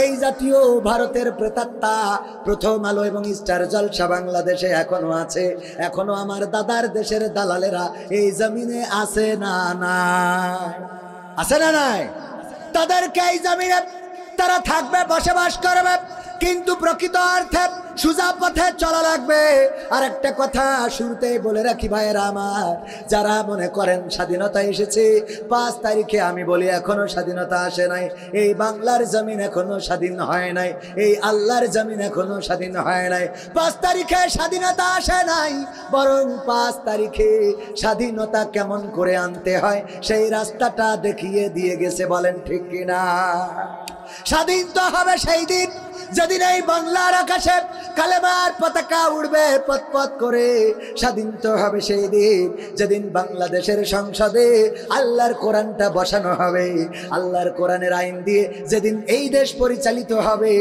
এই জাতীয় ভারতের প্রেতাত্মা প্রথম আলো এবং স্টার জলসা বাংলাদেশে এখনো আছে। এখনো আমার দাদার দেশের দালালেরা এই জমিনে আছে না নাই? আছে না নাই? তাদেরকে এই জমিনে তারা থাকবে, বসবাস করবে, কিন্তু প্রকৃত অর্থে সোজা পথে চলা লাগবে। আর একটা কথা শুরুতেই বলে রাখি ভাইয়েরা আমার, যারা মনে করেন স্বাধীনতা এসেছে 5 তারিখে, আমি বলি এখনো স্বাধীনতা আসে নাই। এই বাংলার জমিন এখনো স্বাধীন হয় নাই, এই আল্লাহর জমিন এখনো স্বাধীন হয় নাই। 5 তারিখে স্বাধীনতা আসে নাই, বরং 5 তারিখে স্বাধীনতা কেমন করে আনতে হয় সেই রাস্তাটা দেখিয়ে দিয়ে গেছে। বলেন ঠিক কিনা? স্বাধীন তো হবে সেই দিন যেদিন এই বাংলার আকাশে কালেমার পতাকা উড়বে পথ করে। স্বাধীন তো হবে সেই দিন যেদিন বাংলাদেশের সংসদে আল্লাহর কোরআনটা বসানো হবে, আল্লাহর কোরআনের আইন দিয়ে যেদিন এই দেশ পরিচালিত হবে,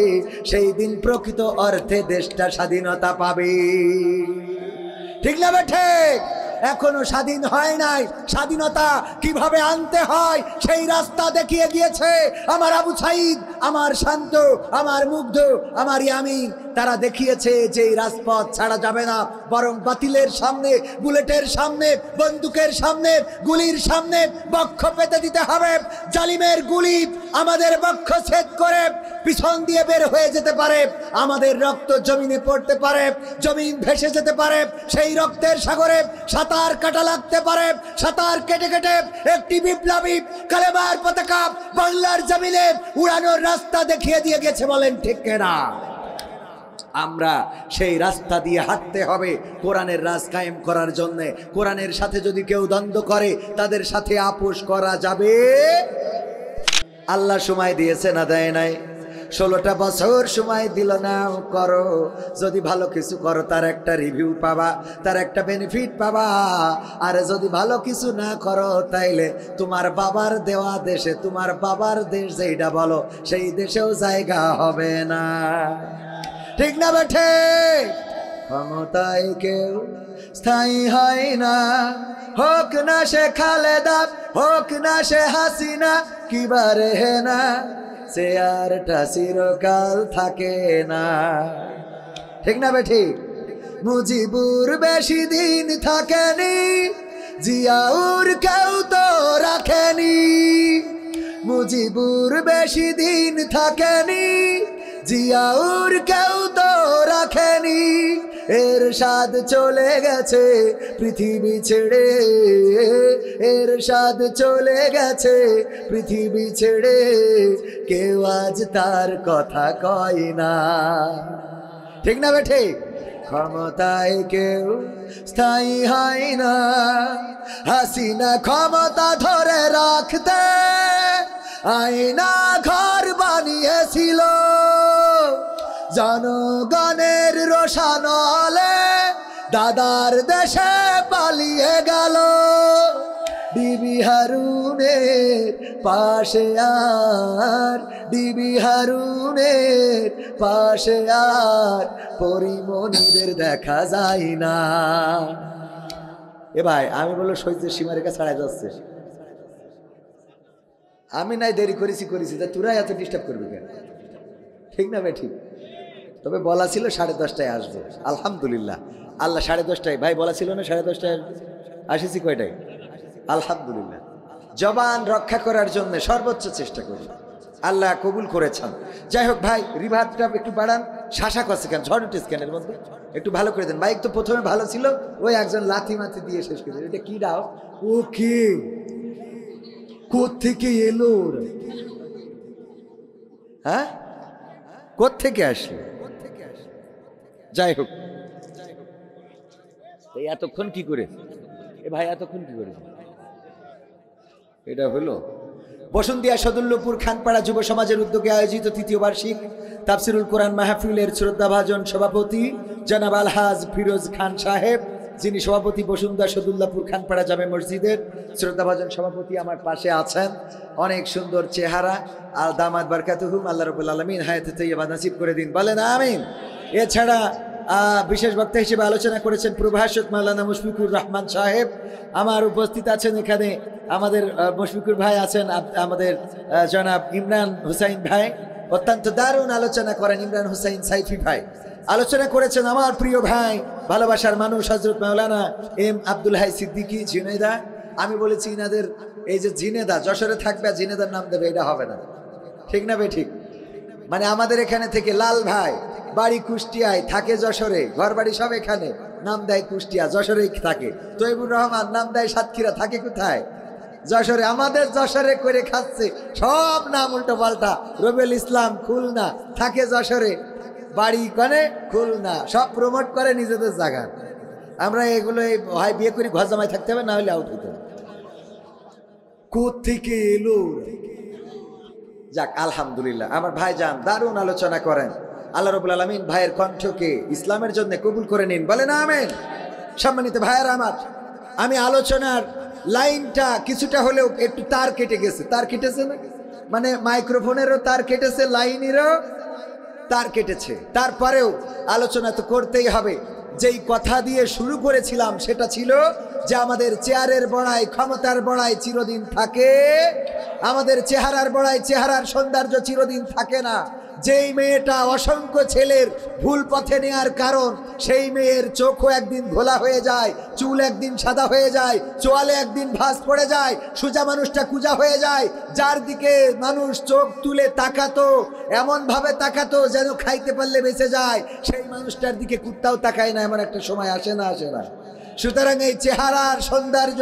সেই দিন প্রকৃত অর্থে দেশটা স্বাধীনতা পাবে। ঠিক না ঠিক? এখনো স্বাধীন হয় নাই। স্বাধীনতা কিভাবে আনতে হয় সেই রাস্তা দেখিয়ে গিয়েছে আমার আবু সাইদ, আমার শান্ত, আমার মুগ্ধ, আমার ইয়ামিন। তারা দেখিয়েছে যে এই রাজপথ ছাড়া যাবে না, বরং বাতিলের সামনে, বুলেটের সামনে, বন্দুকের সামনে, গুলির সামনে বক্ষ পেতে দিতে হবে। জালিমের গুলি আমাদের বক্ষ ছেদ করে পিছন দিয়ে বের হয়ে যেতে পারে, আমাদের রক্ত জমিনে পড়তে পারে, জমিন ভেসে যেতে পারে, সেই রক্তের সাগরে সাঁতার কাটা লাগতে পারে। সাঁতার কেটে কেটে একটি বিপ্লবী কালেমার পতাকা বাংলার জমিনে উড়ানোর রাস্তা দেখিয়ে দিয়ে গেছে। বলেন ঠিক কিনা? আমরা সেই রাস্তা দিয়ে হাঁটতে হবে কোরআনের রাজ কায়েম করার জন্য। কোরআনের সাথে যদি কেউ দ্বন্দ্ব করে তাদের সাথে আপোষ করা যাবে। আল্লাহ সময় দিয়েছে না দেয় নাই? 16টা বছর সময় দিল না। করো, যদি ভালো কিছু করো তার একটা রিভিউ পাবা, তার একটা বেনিফিট পাবা। আর যদি ভালো কিছু না করো তাইলে তোমার বাবার দেওয়া দেশে, তোমার বাবার দেশ যেইটা বলো সেই দেশেও জায়গা হবে না। ঠিক না বেঠে? ক্ষমতায় কেউ স্থায়ী হয় না, হোক না সে খালেদা, হোক না সে হাসিনা, কিবারে না চেয়ারটা চিরকাল থাকে না। ঠিক না বেঠি? মুজিবুর বেশি দিন থাকেনি, জিয়াউর কেউ তো রাখেনি। মুজিবুর বেশি দিন থাকেনি, জিয়াউর কেউ তো রাখেনি। এরশাদ চলে গেছে পৃথিবী ছেড়ে, এরশাদ চলে গেছে পৃথিবী ছেড়ে, কেউ আজ তার কথা কয় না। ঠিক না বেঠে? ক্ষমতায় কেউ স্থায়ী হয় না। হাসিনা ক্ষমতা ধরে রাখতে আয়না ঘর বানিয়েছিল, জনগণের রোশানলে দাদার দেশে পালিয়ে গেল। ডিবি হারুনের পাশে আর, ডিবি হারুনের পাশে আর পরিমণিদের দেখা যায় না। এ ভাই, আমি বললো সহ্যের সীমারেখা ছাড়াই যাচ্ছে। আমি নাই দেরি করেছি তা তোরা এত ডিস্টার্ব করবি কেন? ঠিক না ভাই? ঠিক। তবে বলা ছিল 10:30টায় আসবে। আলহামদুলিল্লাহ, আল্লাহ 10:30টায়, ভাই বলা ছিল না 10:30টায় আসবে, আসেছি কয়টায়? আলহামদুলিল্লাহ। জবান রক্ষা করার জন্য সর্বোচ্চ চেষ্টা করি, আল্লাহ কবুল করেছেন। যাই হোক ভাই, রিভারটা একটু বাড়ান। শাসা করছে কেন? ঝড় উঠে স্ক্যানের মধ্যে একটু ভালো করে দেন। বাইক তো প্রথমে ভালো ছিল, ওই একজন লাথি মাথি দিয়ে শেষ করে দিল। এটা কি দাও? ও কি কোত্থেকে এলো? হ্যাঁ, কোত্থেকে আসলো? যাই হোক, এতক্ষণ কি করে এ ভাই, এতক্ষণ কি করে? এটা হলো বসুন্তিয়া সদুল্লপুর খানপাড়া যুব সমাজের উদ্যোগে আয়োজিত 3য় বার্ষিক তাফসিরুল কোরআন মাহফিলের শ্রদ্ধাভাজন সভাপতি জনাব আলহাজ ফিরোজ খান সাহেব, যিনি সভাপতি বসুন্তিয়া সদুল্লাপুর খানপাড়া জামে মসজিদের, শ্রদ্ধাভাজন সভাপতি আমার পাশে আছেন। অনেক সুন্দর চেহারা, আর দামাত বারকাতুহুম, আল্লাহ রাব্বুল আলামিন হায়াতে তাইয়্যিবা নসিব করে দিন, বলেন আমিন। এছাড়া বিশেষ বক্তা হিসেবে আলোচনা করেছেন প্রভাষক মাওলানা মুশফিকুর রহমান সাহেব। আমার উপস্থিত আছেন এখানে আমাদের মুশফিকুর ভাই আছেন, আমাদের জনাব ইমরান হুসাইন ভাই, অত্যন্ত দারুণ আলোচনা করেন ইমরান হোসেন সাইফি ভাই। আলোচনা করেছেন আমার প্রিয় ভাই, ভালোবাসার মানুষ হযরত মাওলানা এম আব্দুল হাই সিদ্দিকী ঝিনেদা। আমি বলেছি ইনাদের এই যে ঝিনেদা যশোরে থাকবে আর ঝিনেদার নাম দেবে, এটা হবে না, ঠিক না বে ঠিক? মানে আমাদের এখানে থেকে লাল ভাই বাড়ি কুষ্টিয়ায়, থাকে যশোরে, ঘর বাড়ি সব এখানে, নাম দেয় কুষ্টিয়া, যশোরেই থাকে। তৈবুর রহমান নাম দেয় সাতক্ষীরা, থাকে কোথায়? যশোরে। আমাদের যশোরে করে খাচ্ছে, সব নাম উল্টো পাল্টা। রবিউল ইসলাম খুলনা, থাকে যশোরে, বাড়ি করে খুলনা, সব প্রমোট করে নিজেদের জায়গা। আমরা এগুলো হয় বিয়ে করি ঘর জামাই থাকতে হবে, না হলে আউট হতে হবে। কোত্থেকে এলো? যাক আলহামদুলিল্লাহ, আমার ভাই যান দারুণ আলোচনা করেন। আল্লাহ রাব্বুল আলামিন ভাইয়ের কণ্ঠকে ইসলামের জন্য কবুল করে নিন, বলেন আমিন। সম্মানিত ভাইয়েরা আমার, আমি আলোচনার লাইনটা কিছুটা হলেও একটু তার কেটে গেছে। তার কেটেছে না, মানে মাইক্রোফোনেরও তার কেটেছে, লাইনেরও তার কেটেছে। তারপরেও আলোচনা তো করতেই হবে। যেই কথা দিয়ে শুরু করেছিলাম সেটা ছিল যে আমাদের চেয়ারের বড়াই, ক্ষমতার বড়াই চিরদিন থাকে, আমাদের চেহারার বড়াই, চেহারার সৌন্দর্য চিরদিন থাকে না। যেই মেয়েটা অসংখ্য ছেলের ভুল পথে নেয়ার কারণ, সেই মেয়ের চোখও একদিন ঘোলা হয়ে যায়, চুল একদিন সাদা হয়ে যায়, চোয়ালে একদিন ভাঁজ পড়ে যায়, সোজা মানুষটা কুজা হয়ে যায়। যার দিকে মানুষ চোখ তুলে তাকাতো, এমন ভাবে তাকাতো যেন খাইতে পারলে বেঁচে যায়, সেই মানুষটার দিকে কুত্তাও তাকায় না, এমন একটা সময় আসে না, আসে না? সুতরাং এই চেহারার সৌন্দর্য,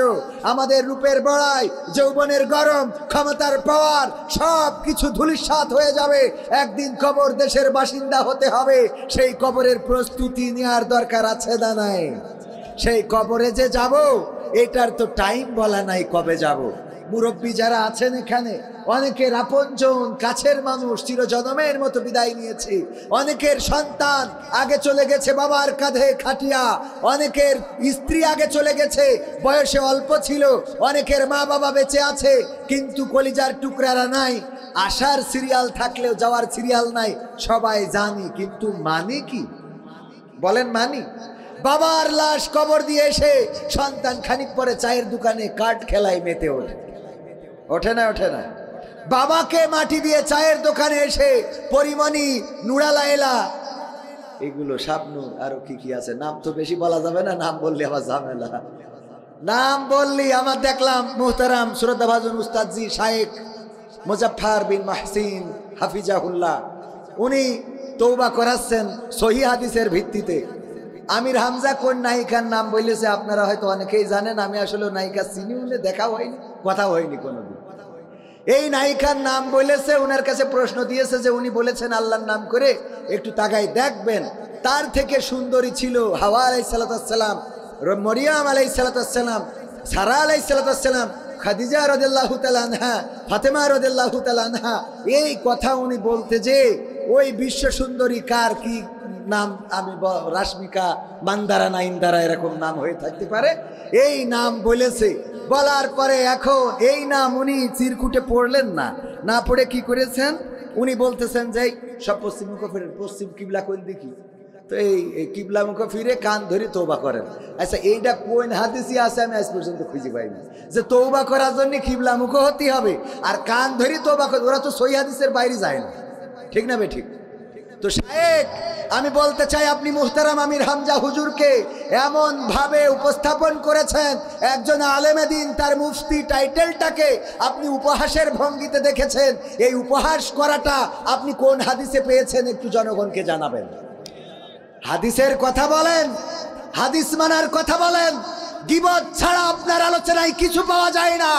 আমাদের রূপের বড়াই, যৌবনের গরম, ক্ষমতার পাওয়ার সব কিছু ধূলিসাৎ হয়ে যাবে। একদিন কবর দেশের বাসিন্দা হতে হবে। সেই কবরের প্রস্তুতি নেওয়ার দরকার আছে না নাই? সেই কবরে যে যাব, এটার তো টাইম বলা নাই কবে যাব। মুরব্বী যারা আছেন এখানে, অনেকের আপনজন, কাছের মানুষ চিরজনমের মতো বিদায় নিয়েছে। অনেকের সন্তান আগে চলে গেছে বাবার কাঁধে খাটিয়া, অনেকের স্ত্রী আগে চলে গেছে, বয়সে অল্প ছিল, অনেকের মা বাবা বেঁচে আছে কিন্তু কলিজার টুকরারা নাই। আসার সিরিয়াল থাকলেও যাওয়ার সিরিয়াল নাই, সবাই জানি, কিন্তু মানি কি? বলেন মানি? বাবার লাশ কবর দিয়ে এসে সন্তান খানিক পরে চায়ের দোকানে কাঠ খেলায় মেতে ওঠে, ওঠে না? ওঠে না? বাবাকে মাটি দিয়ে চায়ের দোকানে এসে পরিমণি, নুরালাইলা, এগুলো শাবনূর, আরো কি কি আছে, নাম তো বেশি বলা যাবে না, নাম বললে আবার ঝামেলা। নাম বললি আমার দেখলাম মুহতারাম শ্রদ্ধাভাজন উস্তাদজি শায়েখ মুজাফফর বিন মাহসিন হাফিজাহুল্লাহ, উনি তওবা করাচ্ছেন সহি হাদিসের ভিত্তিতে। আমির হামজা কোন নায়িকার নাম বলেছে আপনারা হয়তো অনেকেই জানেন, আমি আসলে নায়িকা চিনি, উনি দেখা হয়নি, কথা হয়নি কোনোদিন। এই নায়িকার নাম বলেছে, উনার কাছে প্রশ্ন দিয়েছে যে উনি বলেছেন আল্লাহর নাম করে একটু তাকাই দেখবেন। তার থেকে সুন্দরী ছিল হাওয়া আলাইহিস সালাম, মরিয়াম আলাইহিস সালাম, সারা আলাইহিস সালাম, খাদিজা রাদিয়াল্লাহু তাআলা আনহা, ফাতেমা রাদিয়াল্লাহু তাআলা আনহা। এই কথা উনি বলতে যে ওই বিশ্ব সুন্দরী কার কি নাম, আমি রাশমিকা মান্দারা না ইন্দারা এরকম নাম হয়ে থাকতে পারে, এই নাম বলেছে। বলার পরে এখন এই নাম উনি চিরকুটে পড়লেন না, না পড়ে কি করেছেন, উনি বলতেছেন যে সব পশ্চিম মুখ ফিরে, পশ্চিম কিবলা কোন দেখি, তো এই কিবলা মুখ ফিরে কান ধরে তওবা করেন। আচ্ছা এইটা কোন হাদিসে আছে আমি আজ পর্যন্ত খুঁজে পাইনি যে তওবা করার জন্য কিবলা মুখ হতে হবে আর কান ধরে তওবা করে, ওরা তো সহি হাদিসের বাইরে যায় না, ঠিক না বে ঠিক? তো শায়েখ, আমি বলতে চাই আপনি মুহতারাম আমির হামজা হুজুরকে এমন ভাবে উপস্থাপন করেছেন, একজন আলেমে দ্বীন, তার মুফতি টাইটেলটাকে আপনি উপহাসের ভঙ্গিতে দেখেছেন। এই উপহাস করাটা আপনি কোন হাদিসে পেয়েছেন একটু জনগণকে জানাবেন। হাদিসের কথা বলেন, হাদিস মানার কথা বলেন। গীবত ছাড়া আপনার আলোচনায় কিছু পাওয়া যায় না,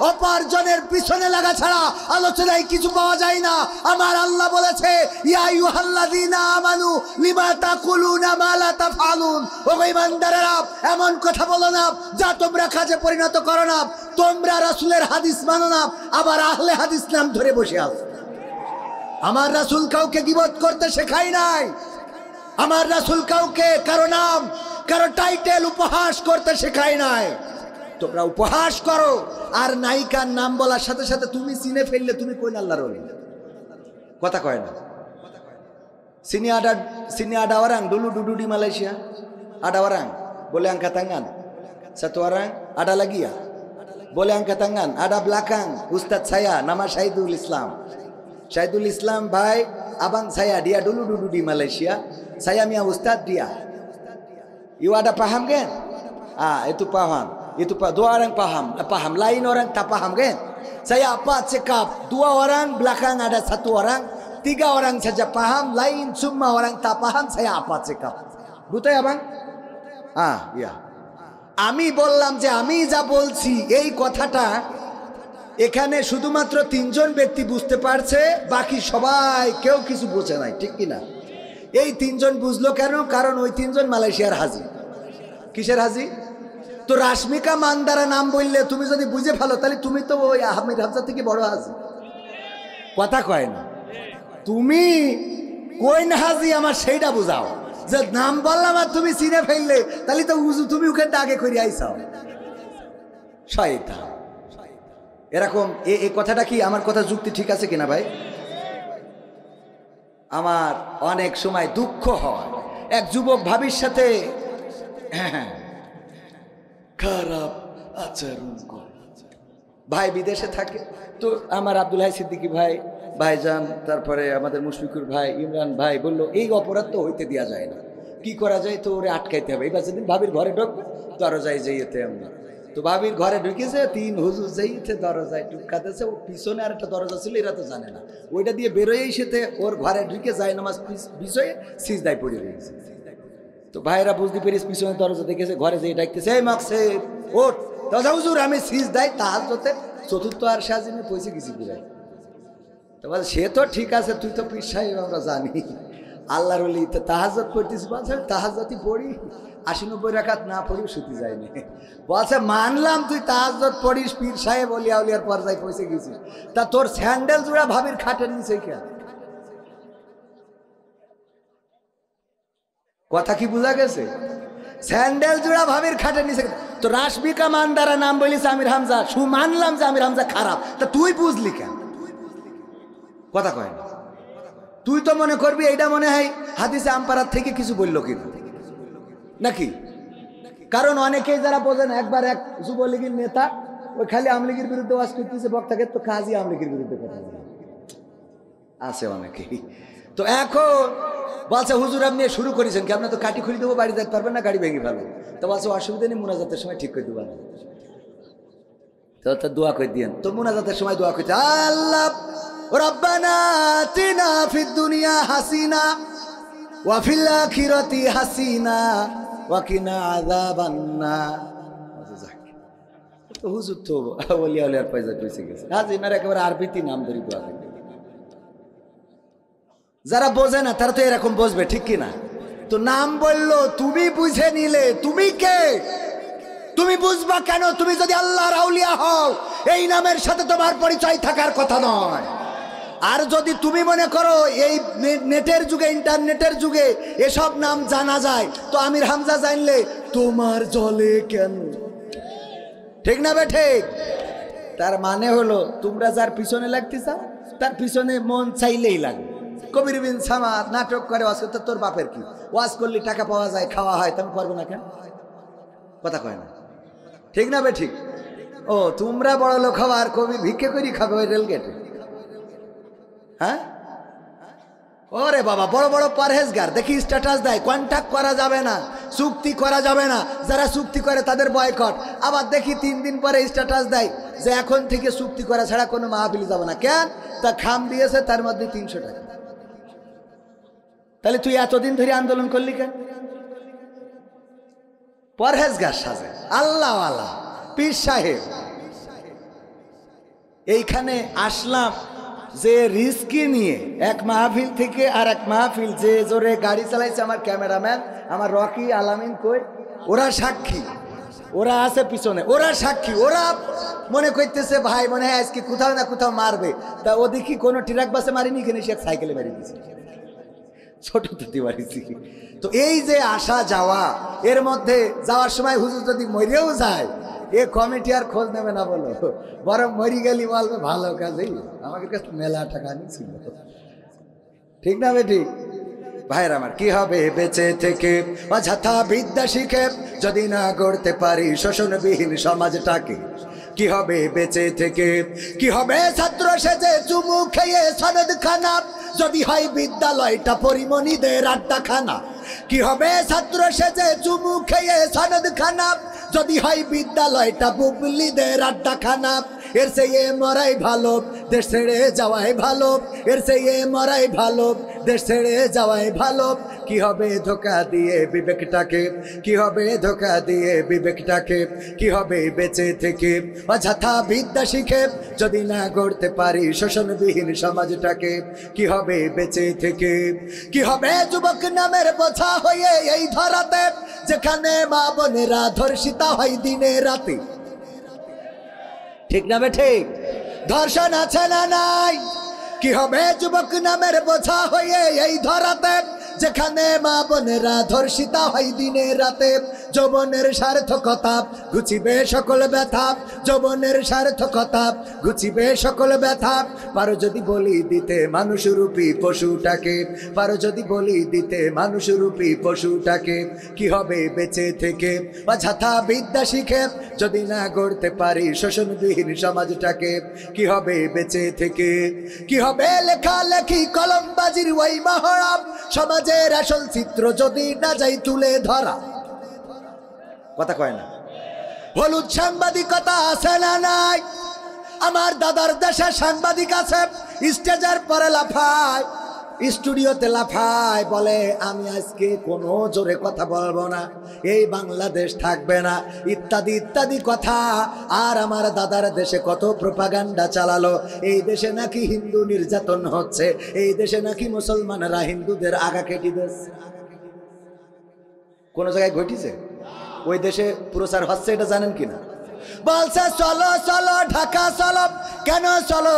অপার্জনের পিছনে লাগা ছাড়া আলোচনায় কিছু পাওয়া যায় না। আমার আল্লাহ বলেছে ইয়া আইয়ুহাল্লাযীনা আমানু লিমা তাকুলুনা মা লা তাফআলুন, ও ঈমানদারেরা এমন কথা বলো না যা তোমরা কাজে পরিণত করো না। তোমরা রাসূলের হাদিস মানো না, আবার আহলে হাদিস নাম ধরে বসে আছো। আমার রাসূল কাউকে গীবত করতে শেখায় নাই, আমার রাসূল কাউকে কারো নাম, কারো টাইটেল উপহাস করতে শেখায় নাই। তোমরা উপহাস করো আর নায়িকার নাম বলার সাথে সাথে তুমি চিনে ফেললে তুমি কোন আল্লাহর ওলি? কথা কয় না। সিনি আডাওয়ারাং ডুলু ডুডুডি মালয়েশিয়া আডাওয়ারাং বলে angka tangan satu orang ada lagi ya boleh angkat tangan, ada belakang Ustadz saya nama Syahidul Islam, Syahidul Islam bhai, abang saya dia dulu di Malaysia. Saya punya ustaz dia. You ada paham kan? Itu paham. Itu dua orang paham. Lain orang tak paham kan? Saya apa cakap? Dua orang, belakang ada satu orang, tiga orang saja paham, lain semua orang tak paham. Saya apa cakap? Betul ya bang? Iya. আমি বললাম যে আমি যা বলছি এই কথাটা এখানে শুধুমাত্র তিনজন ব্যক্তি বুঝতে পারছে, বাকি সবাই কেউ কিছু বোঝে নাই, ঠিক কি না? এই তিনজন বুঝলো কেন? কারণ ওই তিনজন মালয়েশিয়ার হাজি। কিসের হাজি? তো রাশমিকা মান্দারা নাম বললে তুমি যদি বুঝে ফেলো তাহলে তুমি তো ওই আহমেদ হামজা থেকে বড় হাজি। কথা কয় না, তুমি কোন হাজি আমার সেইটা বুঝাও। যে নাম বললাম আর তুমি চিনে ফেললে তাহলে তো তুমি ওখানটা আগে করে আইসাও শয়তান। এরকম এই কথাটা কি আমার কথা যুক্তি ঠিক আছে কিনা ভাই? আমার অনেক সময় দুঃখ হয়, এক যুবক ভাবির সাথে খারাপ আচরণ করে। ভাই বিদেশে থাকে, তো আমার আব্দুল হাই সিদ্দিকী ভাই, ভাইজান, তারপরে আমাদের মুশফিকুর ভাই, ইমরান ভাই বললো এই অপরাধ তো হইতে দেওয়া যায় না, কি করা যায়? তো ওরে আটকাইতে হবে। এবার যেদিন ভাবির ঘরে ঢুকবে দরজায় যেতে আমরা, তো ভাবির ঘরে ঢুকেছে, তিন হুজুর যেতে দরজায় টুকাতেছে, ও পিছনে আর একটা দরজা ছিল, এরা তো জানে না, ওইটা দিয়ে বেরোয়েই সেতে ওর ঘরে ঢুকে যায় নামাজ বিষয়ে সিজদায় পড়ে রয়েছে। তো ভাইরা বুঝতে পেরেছে, পিছনে দরজা দেখেছে, ঘরে যেয়ে ডাকতেছে, এই মাকসেদ ওঠ, দরজা হুজুর আমি সিজদায় তাহাজ্জুদে চতুর্থ আর সাজিনে পৌঁছে গেছি বুঝাই। তো বল সে তো ঠিক আছে, তুই তো পীর সাহেব আমরা জানি, আল্লাহর ওলি, তো তাহাজ্জুদ পড়তেছি। বলছে তাহাজ্জুদই পড়ি, ৮০-৯০ রাকাত না পড়িও শুতে যায়নি। বলছে মানলাম তুই তাহাজ্জুদ পড়িস, পীর সাহেব ওলিয়া উলিয়ার পর্যায়ে পৌঁছে গেছিস, তা তোর স্যান্ডেল জোড়া ভাবির খাটের নিচে কেন? কথা কি বোঝা গেছে? স্যান্ডেল জোড়া ভাবির খাটের নিচে। তো রাশমিকা মান্দারা নাম বলিস আমির হামজা, মানলাম যে আমির হামজা খারাপ, তা তুই বুঝলি কেন? কথা কয় না। তুই তো মনে করবি এইটা মনে হয় হাদিসে আমপারার থেকে কিছু বললো কিনা নাকি? কারণ অনেকেই যারা বোঝে না, একবার এক যুবলীগের নেতা ওই খালি আমলীগের বিরুদ্ধে ওয়াজ করতেছে, বক্তাকে তো কাজী আমলীগের বিরুদ্ধে কথা বলে আছে অনেকেই। তো এখন বলছে হুজুর আপনি শুরু করেছেন কি? আপনার তো কাটি খুলে দেবো, বাড়ি যেতে পারবেন না, গাড়ি ভেঙে ফেলবো। তো বলছে অসুবিধা নেই, মুনাজাতের সময় ঠিক করে দেবো না। তো দোয়া করে দিয়েন। তো মুনাজাতের সময় দোয়া করছে, আল্লাহ রব্বানা আতিনা ফিদ দুনিয়া হাসিনা ওয়া ফিল আখিরাতি হাসিনা ওয়া কিনা আযাবান নার। তো হুজুর তো ওলিয়া ওলিয়ার পয়সা পয়সা গেছে, হাজিনার একেবারে আরবিতে নাম ধরে দোয়া করে। যারা বোঝে না তারা তো এরকম বসবে, ঠিক কিনা? তো নাম বললো, তুমি বুঝে নিলে, তুমি কে? তুমি বুঝবা কেন? তুমি যদি আল্লাহর আউলিয়া হও, এই নামের সাথে তোমার পরিচয় থাকার কথা নয়। আর যদি তুমি মনে করো এই নেটের যুগে, ইন্টারনেটের যুগে এসব নাম জানা যায়, তো আমির হামজা জানলে তোমার জলে কেন? ঠিক না বে ঠিক? তার মানে হলো তোমরা যার পিছনে লাগতে চাও তার পিছনে মন চাইলেই লাগবে। কবির বিন সামাদ নাটক করে ওয়াজ করতে, তোর বাপের কি? ওয়াজ করলে টাকা পাওয়া যায়, খাওয়া হয়, তুমি করবে না কেন? কথা কয় না, ঠিক না বে ঠিক? ও তোমরা বড় লোক হওয়া আর কবি ভিক্ষে করি খাবে ওই রেলগেটে? হ্যাঁ, ওরে বাবা, বড় বড় পরহেজগার দেখি স্ট্যাটাস দেয়, কন্ট্যাক্ট করা যাবে না, চুক্তি করা যাবে না, যারা চুক্তি করে তাদের বয়কট। আবার দেখি 3 দিন পরে স্ট্যাটাস দেয় যে এখন থেকে চুক্তি করা ছাড়া কোনো মাহফিল যাবে না। কেন? তা খাম দিয়েছে, তার মধ্যে 300 টাকা। তাহলে তুই এতদিন ধরে আন্দোলন করলি কেন? পরহেজগার সাজে আল্লাহ আল্লাহ পীর সাহেব। এইখানে আসলাম যে রিস্কি নিয়ে, এক মাহফিল থেকে আর এক মাহফিল, যে জোরে গাড়ি চালাইছে আমার ক্যামেরাম্যান, আমার রকি আলামিন কই, ওরা সাক্ষী, ওরা আছে পিছনে, ওরা সাক্ষী। ওরা মনে করতেছে ভাই মনে হয় আজকে কোথাও না কোথাও মারবে, তা ও দেখি কোনো ট্রাক বাসে মারিনি, এখানে সে সাইকেলে মারি দিয়েছে, ছোট তুতি মারিছি। তো এই যে আসা যাওয়া, এর মধ্যে যাওয়ার সময় হুজুর যদি মরেও যায়, এ কমিটি আর খোঁজ নেবে না, বলো বরং মরি গেলি বলবে ভালো কাজেই আমাদের কাছে মেলা টাকা নিয়েছিল। ঠিক না বেটি? ভাইয়ের আমার, কি হবে বেঁচে থেকে অযথা বিদ্যা শিখে যদি না গড়তে পারি শোষণবিহীন সমাজটাকে? কি হবে বেঁচে থেকে? কি হবে ছাত্র সেজে চুমু খেয়ে সনদ খানা যদি হয় বিদ্যালয়টা পরিমণিদের আড্ডাখানা? কি হবে ছাত্র সেজে চুমু খেয়ে সনদ খানা যদি হয় বিদ্যালয়টা বুবলিদের আড্ডাখানা? এর চেয়ে মরাই ভালো, দেশ ছেড়ে যাওয়াই ভালো। এর চেয়ে মরাই ভালো, দেশ ছেড়ে যাওয়াই ভালো। কি হবে ধোকা দিয়ে বিবেকটাকে? কি হবে ধোকা দিয়ে বিবেকটাকে? কি হবে বেঁচে থেকে অযথা বিদ্যা শিখে যদি না গড়তে পারি শোষণবিহীন সমাজটাকে? কি হবে বেঁচে থেকে? কি হবে যুবক নামের বোঝা হয়ে এই ধরাতে যেখানে মা বোনেরা ধর্ষিতা হয় দিনে রাতে? ঠিক না ঠিক? ধর্ষণ আছে না নাই? কি হবে যুবক নামের বোঝা হয়ে এই ধরাতে যেখানে মা বোনেরা ধর্ষিতা হয় দিনে রাতে? যৌবনের সার্থকতা ঘুচিবে সকল ব্যথা, যৌবনের সার্থকতা ঘুচিবে সকল ব্যথা। পারো যদি বলি দিতে মানুষরূপী পশুটাকে, পারো যদি বলি দিতে মানুষরূপী পশুটাকে? কি হবে বেঁচে থেকে অযথা বিদ্যা শিখে যদি না গড়তে পারি শোষণবিহীন সমাজটাকে? কি হবে বেঁচে থেকে? কি হবে লেখালেখি কলমবাজির ওই মহড়া সমাজের আসল চিত্র যদি না যাই তুলে ধরা? কথা কয় না? হলুদ সাংবাদিকতা আছে না নাই? আমার দাদার দেশে সাংবাদিক আছে, স্টেজের পরে লাফায়, স্টুডিওতে লাফায়, বলে আমি আজকে কোনো জোরে কথা বলবো না, এই বাংলাদেশ থাকবে না, ইত্যাদি ইত্যাদি কথা। আর আমার দাদার দেশে কত প্রোপাগান্ডা চালালো, এই দেশে নাকি হিন্দু নির্যাতন হচ্ছে, এই দেশে নাকি মুসলমানরা হিন্দুদের আগা কেটে দিচ্ছে। কোন জায়গায় ঘটিছে? ওই দেশে প্রচার হচ্ছে, এটা জানেন কিনা? বলছে চলো চলো ঢাকা চলো। কেন চলো?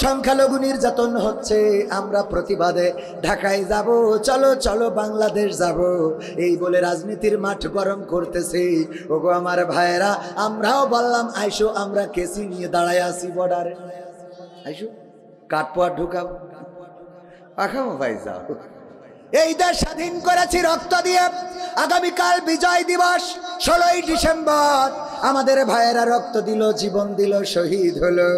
সংখ্যালঘু নির্যাতন হচ্ছে, আমরা প্রতিবাদে ঢাকায় যাব, চলো চলো বাংলাদেশ যাব, এই বলে রাজনীতির মাঠ গরম করতেছে। ওগো আমার ভাইয়েরা, আমরাও বললাম আইসো, আমরা কেসি নিয়ে দাঁড়ায় আছি বর্ডারে, আইসো কাঠপোয়া ঢুকাবো, পাখাবো ভাই যাও। এই দেশ স্বাধীন করেছি রক্ত দিয়ে। আগামীকাল বিজয় দিবস 16ই ডিসেম্বর। আমাদের ভাইয়েরা রক্ত দিল, জীবন দিল, শহীদ হলো।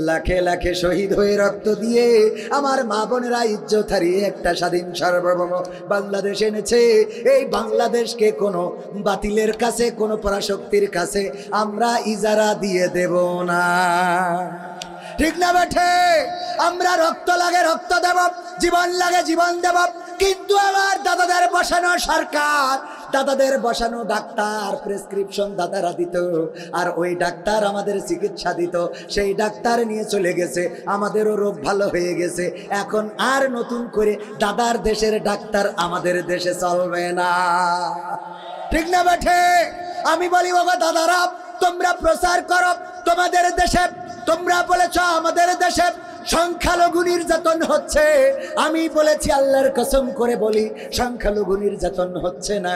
লাখে লাখে শহীদ হয়ে রক্ত দিয়ে আমার মা বোনেরা ইজ্জত হারিয়ে একটা স্বাধীন সার্বভৌম বাংলাদেশ এনেছে। এই বাংলাদেশকে কোনো বাতিলের কাছে, কোনো পরাশক্তির কাছে আমরা ইজারা দিয়ে দেব না। ঠিক না বেঠে? আমরা রক্ত লাগে রক্ত দেব, জীবন লাগে জীবন দেব। কিন্তু আমার দাদাদের বসানো সরকার, দাদাদের বসানো ডাক্তার প্রেসক্রিপশন দাদারা দিত, আর ওই ডাক্তার আমাদের চিকিৎসা দিত। সেই ডাক্তার নিয়ে চলে গেছে, আমাদেরও রোগ ভালো হয়ে গেছে। এখন আর নতুন করে দাদার দেশের ডাক্তার আমাদের দেশে চলবে না। ঠিক না বেঠে? আমি বলি বাবা দাদারা, তোমরা প্রচার করো তোমাদের দেশে, তোমরা বলেছ আমাদের দেশে সংখ্যালঘু নির্যাতন হচ্ছে। আমি বলেছি আল্লাহর কসম করে বলি, সংখ্যালঘু নির্যাতন হচ্ছে না,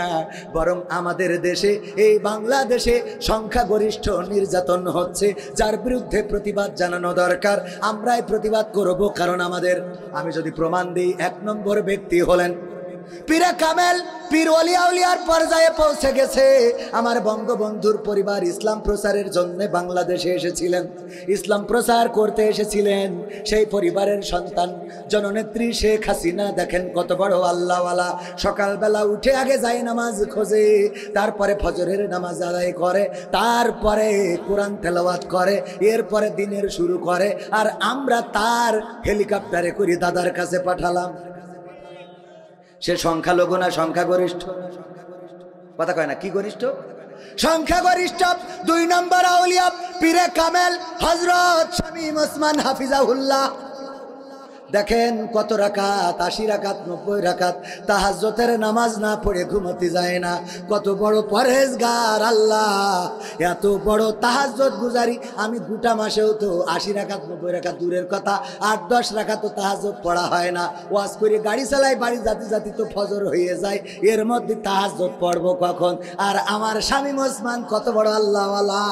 বরং আমাদের দেশে, এই বাংলাদেশে সংখ্যাগরিষ্ঠ নির্যাতন হচ্ছে, যার বিরুদ্ধে প্রতিবাদ জানানো দরকার। আমরাই প্রতিবাদ করব, কারণ আমাদের, আমি যদি প্রমাণ দিই, 1 নম্বর ব্যক্তি হলেন পীরে কামেল, পীর ওলিয়া উলিয়ার পর্যায়ে পৌঁছে গেছে। আমার বঙ্গবন্ধুর পরিবার ইসলাম প্রচারের জন্য বাংলাদেশে এসেছিলেন, ইসলাম প্রচার করতে এসেছিলেন। সেই পরিবারের সন্তান জননেত্রী শেখ হাসিনা, দেখেন কত বড় আল্লাহওয়ালা। সকালবেলা উঠে আগে যায় নামাজ খোঁজে, তারপরে ফজরের নামাজ আদায় করে, তারপরে কোরআন তেলাওয়াত করে, এরপরে দিনের শুরু করে। আর আমরা তার হেলিকপ্টারে করে দাদার কাছে পাঠালাম। সে সংখ্যালঘু না সংখ্যাগরিষ্ঠ? কথা কয় না? কি গরিষ্ঠ? সংখ্যাগরিষ্ঠ। 2 নম্বর আউলিয়া পীরে কামেল হযরত শামীম ওসমান হাফিজাহুল্লাহ। দেখেন কত রাকাত, 80 রাকাত, 90 রাকাত তাহাজ্জুদের নামাজ না পড়ে ঘুমোতে যায় না। কত বড় পরহেজগার আল্লাহ, এত বড় তাহাজ্জুদ গুজারি। আমি গোটা মাসেও তো 80 রাকাত 90 রাকাত দূরের কথা, 8-10 রাকাত তো তাহাজ্জুদ পড়া হয় না। ওয়াজ করে গাড়ি চালাই, বাড়ি জাতি জাতি তো ফজর হয়ে যায়, এর মধ্যে তাহাজ্জুদ পড়বো কখন? আর আমার শামীম ওসমান কত বড় আল্লাহওয়ালা,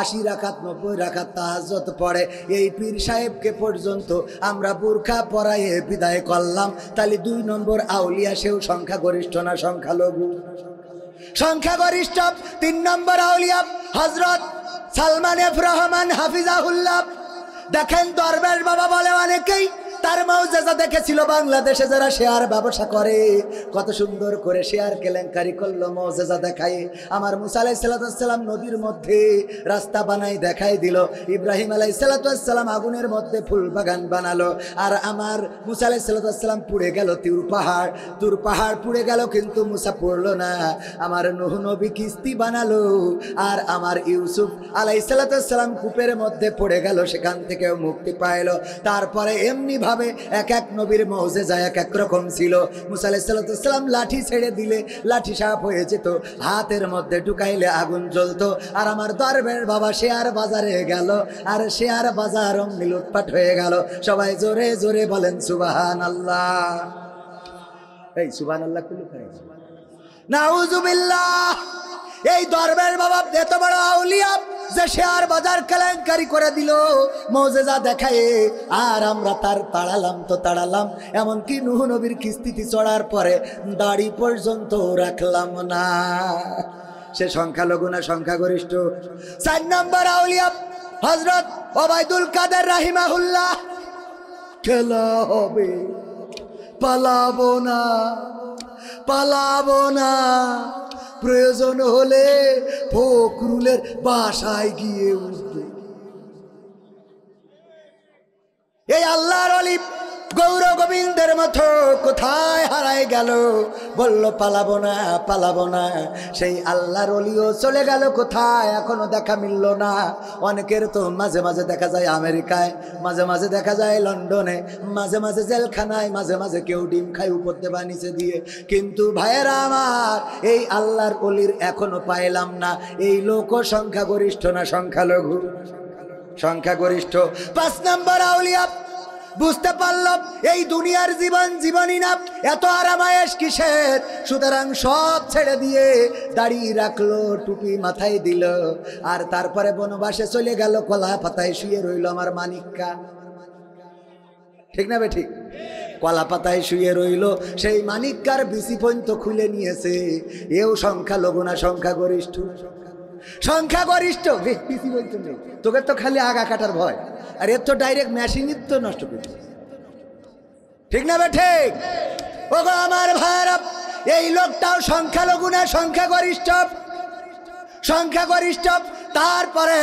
80 রাকাত 90 রাকাত তাহাজ্জুদ পড়ে। এই পীর সাহেবকে পর্যন্ত আমরা বুরখা পরায়ে বিদায় করলাম। তাহলে 2 নম্বর আউলিয়া, সেও সংখ্যাগরিষ্ঠ না সংখ্যালঘু? সংখ্যাগরিষ্ঠ। 3 নম্বর আউলিয়া হযরত সালমান এফ রহমান হাফিজাহুল্লাহ। দেখেন দরবেশ বাবা বলে অনেকেই তার মৌজেজা দেখেছিল বাংলাদেশে যারা শেয়ার ব্যবসা করে, কত সুন্দর করে শেয়ার কেলেঙ্কারি করলো মৌজেজা দেখায়। আমার মুসা আলাইহিস সালাম নদীর মধ্যে রাস্তা বানাই দেখাই দিল, ইব্রাহিম আলাইহিস সালাম আগুনের মধ্যে ফুল বাগান বানালো, আর আমার মুসা আলাইহিস সালাম পুড়ে গেল তুর পাহাড় পুড়ে গেল, কিন্তু মুসা পড়লো না। আমার নূহ নবী কিস্তি বানালো, আর আমার ইউসুফ আলাইহিস সালাম কূপের মধ্যে পড়ে গেল, সেখান থেকেও মুক্তি পাইলো। তারপরে এমনি এক এক নবীর মৌজেজা এক এক রকম ছিল। মুসা আলাইহিস সালাম লাঠি ছেড়ে দিলে লাঠি সাপ হয়ে যেত, হাতের মধ্যে ঢুকাইলে আগুন জ্বলতো। আর আমার দরবেশ বাবা শেয়ার বাজারে গেল, আর শেয়ার বাজার অমনি লুটপাট হয়ে গেল। সবাই জোরে জোরে বলেন সুবহানাল্লাহ। এই সুবহানাল্লাহ কুলু খাই নাউজুবিল্লাহ। এই দরবেশ বাবা এত বড় আউলিয়া যে শেয়ার বাজার কেলেঙ্কারি করে দিল মৌজেজা দেখায়, আর আমরা তার তাড়ালাম। এমনকি নূহ নবীর কিস্তিতে চড়ার পরে দাড়ি পর্যন্ত রাখলাম না। সে সংখ্যালঘু না সংখ্যাগরিষ্ঠ? 4 নম্বর আউলিয়া হযরত ওবায়দুল কাদের রাহিমাহুল্লাহ। খেলা হবে, পালাবো না, প্রয়োজন হলে ফখরুলের বাসায় গিয়ে উঠবে। এই আল্লাহর ওলি গৌর গোবিন্দের মতো কোথায় হারায় গেল? বলল পালাবো না। সেই আল্লাহর ওলিও চলে গেল কোথায়? এখনো দেখা মিলল না। অনেকের তো মাঝে মাঝে দেখা যায় আমেরিকায়, মাঝে মাঝে দেখা যায় লন্ডনে, মাঝে মাঝে জেলখানায়, মাঝে মাঝে কেউ ডিম খায় উপর দেবা নিচে দিয়ে। কিন্তু ভাইয়েরা আমার, এই আল্লাহর ওলির এখনো পাইলাম না। এই লোক সংখ্যাগরিষ্ঠ না সংখ্যালঘু? সংখ্যাগরিষ্ঠ। 5 নম্বর আউলিয়া বুঝতে পারল এই দুনিয়ার জীবনই না, এত আরামায়েশ কিসের? সুতরাং সব ছেড়ে দিয়ে দাড়ি রাখলো, টুপি মাথায় দিল, আর তারপরে বনবাসে চলে গেল। কলা পাতায় শুয়ে রইল আমার মানিক্কা। ঠিক না বেঠিক? কলা পাতায় শুয়ে রইল, সেই মানিক্কার বিসি পর্যন্ত খুলে নিয়েছে। এও সংখ্যালঘু না সংখ্যাগরিষ্ঠ? সংখ্যাগরিষ্ঠ। তোকে তো খালি আগা কাটার ভয়, আর এর তো ডাইরেক্ট মেশিনই তো নষ্ট করছে। ঠিক না বেঠিক? ও গো আমার ভাইরা, এই লোকটাও সংখ্যালঘু না সংখ্যাগরিষ্ঠ? সংখ্যাগরিষ্ঠ। তারপরে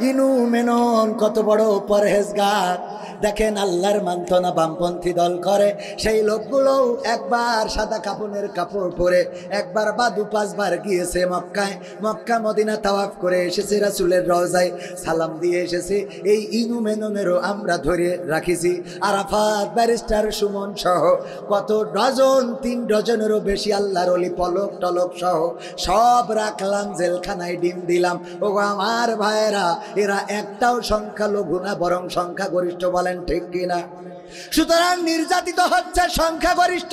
ইনু মেনন কত বড় পরহেজগার। দেখেন আল্লাহর মানত না, বামপন্থী দল করে। সেই লোকগুলো একবার সাদা কাপড়ের কাপড় পরে একবার বা 2-5 বার গিয়েছে মক্কায়, মক্কা মদিনা তাওয়াফ করে এসেছে, রাসূলের রওজায় সালাম দিয়ে এসেছে। এই ইনু মেননেরও আমরা ধরে রাখিছি। আরাফাত ব্যারিস্টার সুমন সহ কত ডজন, 3 ডজনেরও বেশি আল্লাহর ওলি পলক টলক সহ সব রাখলাম জেলখানায়, ডিম দিলাম। ও আমার ভাইয়েরা, এরা একটাও সংখ্যালঘু না, বরং সংখ্যাগরিষ্ঠ। বলেন ঠিক কিনা? সুতরাং নির্যাতিত হচ্ছে সংখ্যাগরিষ্ঠ,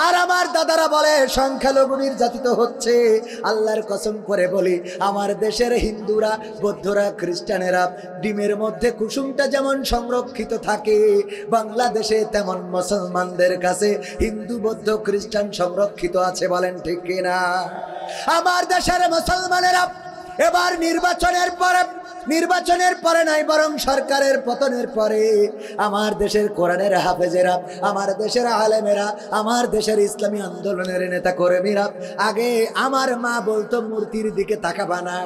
আর আমার দাদারা বলে সংখ্যালঘু নির্যাতিত হচ্ছে। আল্লাহর কসম করে বলি, আমার দেশের হিন্দুরা, বৌদ্ধরা, খ্রিস্টানেরা ডিমের মধ্যে কুসুমটা যেমন সংরক্ষিত থাকে, বাংলাদেশে তেমন মুসলমানদের কাছে হিন্দু, বৌদ্ধ, খ্রিস্টান সংরক্ষিত আছে। বলেন ঠিক কিনা? আমার দেশের মুসলমানেরা এবার নির্বাচনের পরে নাই, বরং সরকারের পতনের পরে আমার দেশের কোরআনের হাফেজেরা, আমার দেশের আলেমেরা, আমার দেশের ইসলামী আন্দোলনের নেতা কর্মীরা, আগে আমার মা বলতো মূর্তির দিকে তাকাবা না,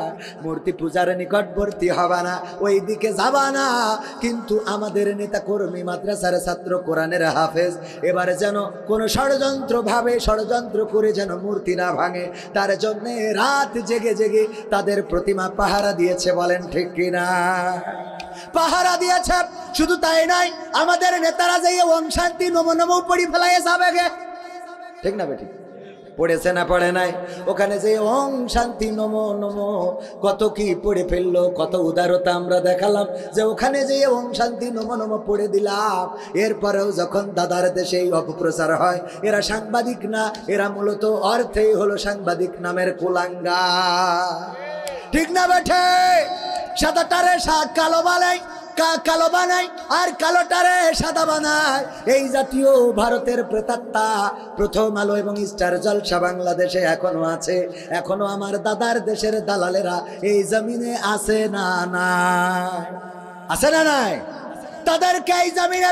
মূর্তি পূজার নিকটবর্তী হবা না, ওই দিকে যাবা না। কিন্তু আমাদের নেতা কর্মী, মাদ্রাসার ছাত্র, কোরআনের হাফেজ এবারে যেন কোনো ষড়যন্ত্র করে যেন মূর্তি না ভাঙে, তার জন্যে রাত জেগে জেগে তাদের প্রতিমা পাহারা দিয়েছে। বলেন ঠিক কিনা? পাহারা দিয়েছে। শুধু তাই নাই, আমাদের নেতারা যে ওম শান্তি নমো নমো পড়ি ফেলাইয়ে যাবে গে। ঠিক না বেটি? পড়েছে না পড়ে নাই? ওখানে যে ওম শান্তি নমো নমো কত কি পড়ে ফেললো, কত উদারতা আমরা দেখালাম, যে ওখানে যে ওম শান্তি নমো নমো পড়ে দিলাম। এরপরেও যখন দাদার দেশে এই অপপ্রচার হয়, এরা সাংবাদিক না, এরা মূলত অর্থেই হলো সাংবাদিক নামের কুলাঙ্গা। ঠিক না বেঠে? সাদাটারে কালো বালাই, কালো বানায় আর কালোটারে সাদা বানায়। এই জাতীয় ভারতের প্রেতাত্মা প্রথম আলো এবং স্টার জলসা বাংলাদেশে এখনো আছে। এখনো আমার দাদার দেশের দালালেরা এই জমিনে আছে না নাই? আছে না নাই? তাদেরকে এই জমিনে